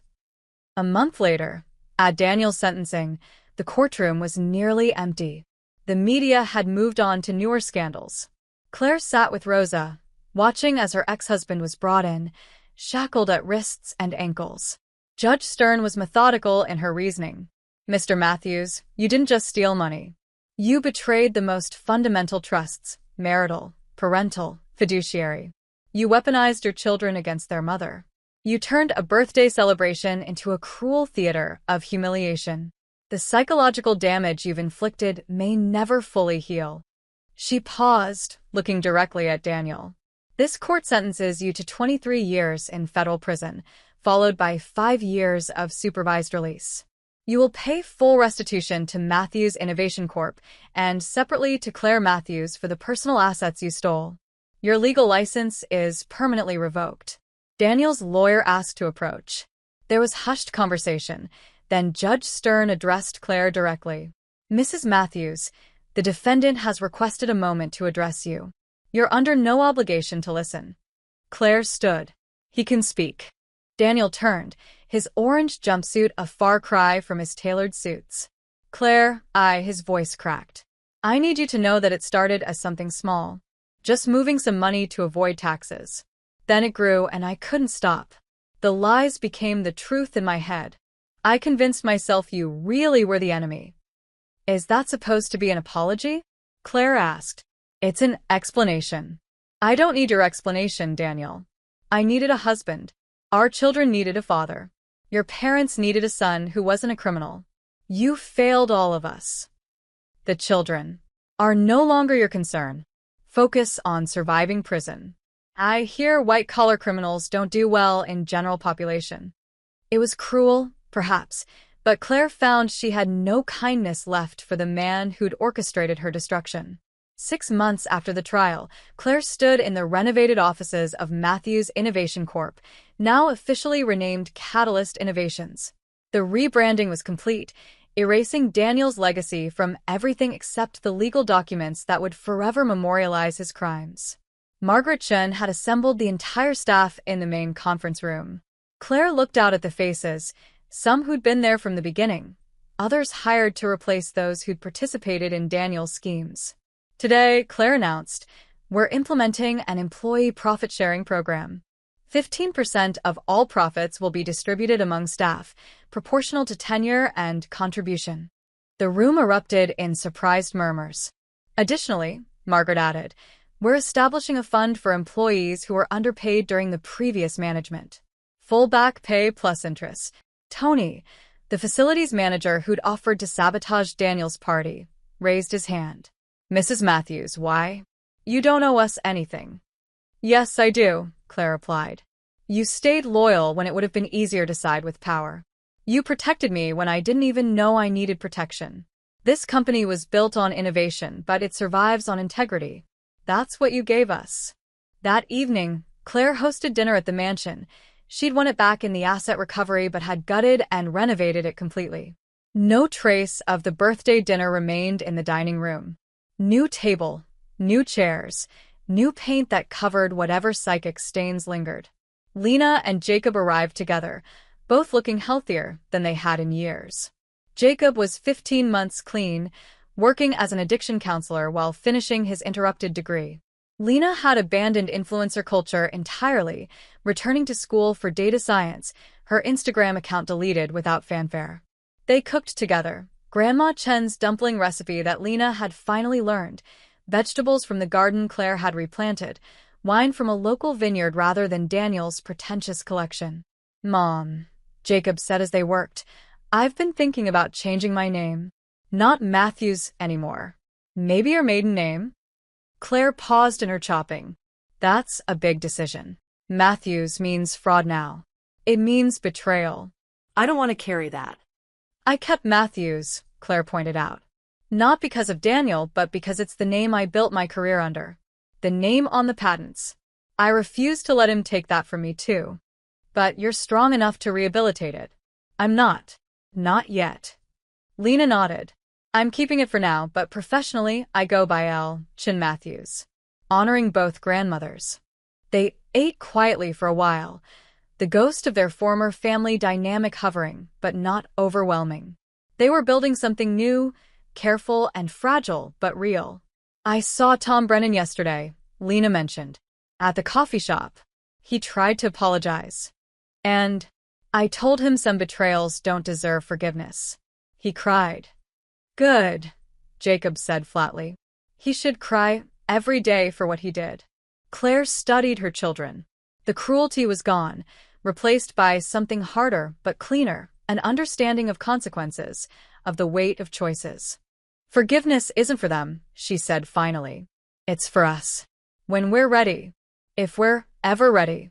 A month later, at Daniel's sentencing, the courtroom was nearly empty. The media had moved on to newer scandals. Claire sat with Rosa, watching as her ex-husband was brought in, shackled at wrists and ankles. Judge Stern was methodical in her reasoning. "Mr. Matthews, you didn't just steal money. You betrayed the most fundamental trusts: marital, parental, fiduciary. You weaponized your children against their mother. You turned a birthday celebration into a cruel theater of humiliation. The psychological damage you've inflicted may never fully heal." She paused, looking directly at Daniel. "This court sentences you to 23 years in federal prison, followed by 5 years of supervised release. You will pay full restitution to Matthews Innovation Corp. And separately to Claire Matthews for the personal assets you stole. Your legal license is permanently revoked." Daniel's lawyer asked to approach. There was hushed conversation. Then Judge Stern addressed Claire directly. "Mrs. Matthews, the defendant has requested a moment to address you. You're under no obligation to listen." Claire stood. "He can speak." Daniel turned, his orange jumpsuit a far cry from his tailored suits. "Claire, his voice cracked. "I need you to know that it started as something small. Just moving some money to avoid taxes. Then it grew and I couldn't stop. The lies became the truth in my head. I convinced myself you really were the enemy." "Is that supposed to be an apology?" Claire asked. "It's an explanation." "I don't need your explanation, Daniel. I needed a husband. Our children needed a father. Your parents needed a son who wasn't a criminal. You failed all of us. The children are no longer your concern. Focus on surviving prison. I hear white-collar criminals don't do well in general population." It was cruel, perhaps, but Claire found she had no kindness left for the man who'd orchestrated her destruction. 6 months after the trial, Claire stood in the renovated offices of Matthews Innovation Corp., now officially renamed Catalyst Innovations. The rebranding was complete, erasing Daniel's legacy from everything except the legal documents that would forever memorialize his crimes. Margaret Chen had assembled the entire staff in the main conference room. Claire looked out at the faces, some who'd been there from the beginning, others hired to replace those who'd participated in Daniel's schemes. Today, Claire announced, "We're implementing an employee profit-sharing program. 15% of all profits will be distributed among staff, proportional to tenure and contribution." The room erupted in surprised murmurs. "Additionally," Margaret added, "we're establishing a fund for employees who were underpaid during the previous management. Full back pay plus interest." Tony, the facilities manager who'd offered to sabotage Daniel's party, raised his hand. "Mrs. Matthews, why? You don't owe us anything." "Yes, I do," Claire replied. "You stayed loyal when it would have been easier to side with power. You protected me when I didn't even know I needed protection. This company was built on innovation, but it survives on integrity. That's what you gave us." That evening, Claire hosted dinner at the mansion. She'd won it back in the asset recovery but had gutted and renovated it completely. No trace of the birthday dinner remained in the dining room. New table, new chairs, new paint that covered whatever psychic stains lingered. Lena and Jacob arrived together, both looking healthier than they had in years. Jacob was 15 months clean, working as an addiction counselor while finishing his interrupted degree. Lena had abandoned influencer culture entirely, returning to school for data science, her Instagram account deleted without fanfare. They cooked together, Grandma Chen's dumpling recipe that Lena had finally learned, vegetables from the garden Claire had replanted, wine from a local vineyard rather than Daniel's pretentious collection. "Mom," Jacob said as they worked, "I've been thinking about changing my name. Not Matthews anymore. Maybe your maiden name?" Claire paused in her chopping. "That's a big decision. Matthews means fraud now. It means betrayal." I don't want to carry that. "I kept Matthews," Claire pointed out. "Not because of Daniel, but because it's the name I built my career under. The name on the patents. I refuse to let him take that from me too. But you're strong enough to rehabilitate it." "I'm not. Not yet." Lena nodded. "I'm keeping it for now, but professionally I go by L. Chin Matthews, honoring both grandmothers." They ate quietly for a while, the ghost of their former family dynamic hovering, but not overwhelming. They were building something new, careful and fragile, but real. "I saw Tom Brennan yesterday," Lena mentioned, "at the coffee shop. He tried to apologize. And I told him some betrayals don't deserve forgiveness. He cried." "Good," Jacob said flatly. "He should cry every day for what he did." Claire studied her children. The cruelty was gone, replaced by something harder but cleaner, an understanding of consequences, of the weight of choices. "Forgiveness isn't for them," she said finally. "It's for us. When we're ready. If we're ever ready."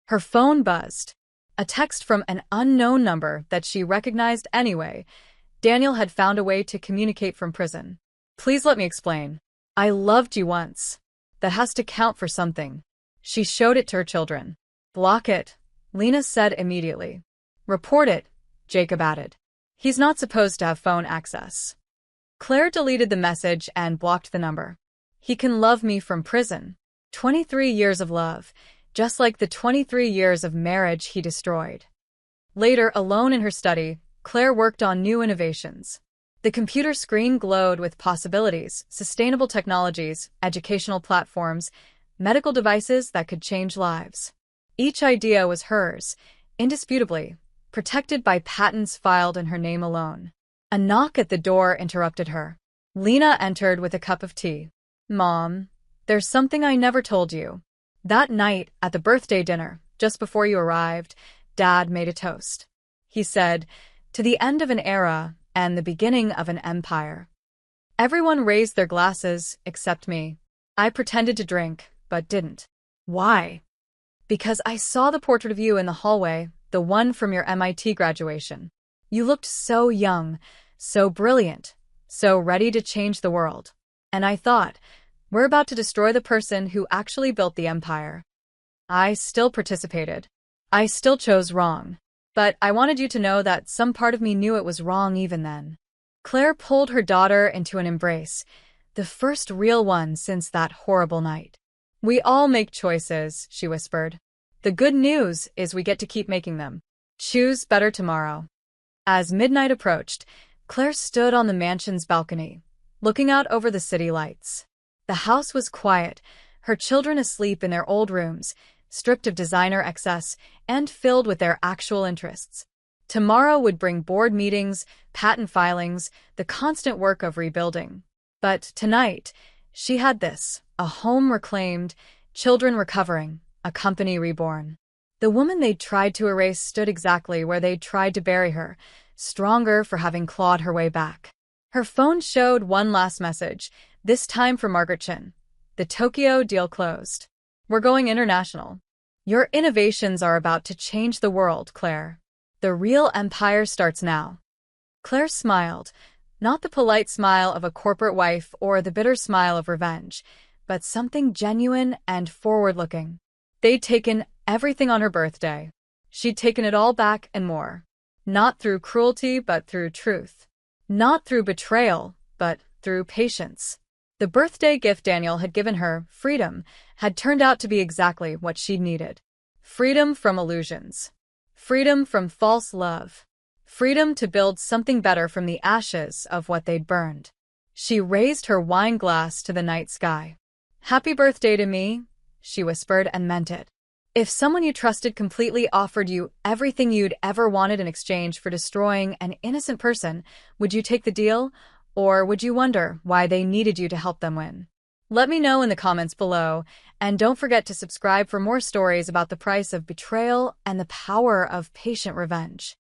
Her phone buzzed. A text from an unknown number that she recognized anyway. Daniel had found a way to communicate from prison. "Please let me explain. I loved you once. That has to count for something." She showed it to her children. "Block it," Lena said immediately. "Report it," Jacob added. "He's not supposed to have phone access." Claire deleted the message and blocked the number. "He can love me from prison. 23 years of love, just like the 23 years of marriage he destroyed." Later, alone in her study, Claire worked on new innovations. The computer screen glowed with possibilities, sustainable technologies, educational platforms, medical devices that could change lives. Each idea was hers, indisputably, protected by patents filed in her name alone. A knock at the door interrupted her. Lena entered with a cup of tea. "Mom, there's something I never told you." That night, at the birthday dinner, just before you arrived, Dad made a toast. He said, "To the end of an era and the beginning of an empire." Everyone raised their glasses, except me. I pretended to drink, but didn't. "Why?" "Because I saw the portrait of you in the hallway, the one from your MIT graduation. You looked so young, so brilliant, so ready to change the world. And I thought, we're about to destroy the person who actually built the empire." I still participated. I still chose wrong. But I wanted you to know that some part of me knew it was wrong even then. Claire pulled her daughter into an embrace, the first real one since that horrible night. "We all make choices," she whispered. "The good news is we get to keep making them. Choose better tomorrow." As midnight approached, Claire stood on the mansion's balcony, looking out over the city lights. The house was quiet, her children asleep in their old rooms, stripped of designer excess and filled with their actual interests. Tomorrow would bring board meetings, patent filings, the constant work of rebuilding. But tonight, she had this, a home reclaimed, children recovering, a company reborn. The woman they'd tried to erase stood exactly where they'd tried to bury her, stronger for having clawed her way back. Her phone showed one last message, this time from Margaret Chin. "The Tokyo deal closed. We're going international. Your innovations are about to change the world, Claire. The real empire starts now." Claire smiled, not the polite smile of a corporate wife or the bitter smile of revenge, but something genuine and forward-looking. They'd taken everything on her birthday. She'd taken it all back and more. Not through cruelty, but through truth. Not through betrayal, but through patience. The birthday gift Daniel had given her, freedom, had turned out to be exactly what she'd needed. Freedom from illusions. Freedom from false love. Freedom to build something better from the ashes of what they'd burned. She raised her wine glass to the night sky. "Happy birthday to me," she whispered and meant it. If someone you trusted completely offered you everything you'd ever wanted in exchange for destroying an innocent person, would you take the deal? Or would you wonder why they needed you to help them win? Let me know in the comments below, and don't forget to subscribe for more stories about the price of betrayal and the power of patient revenge.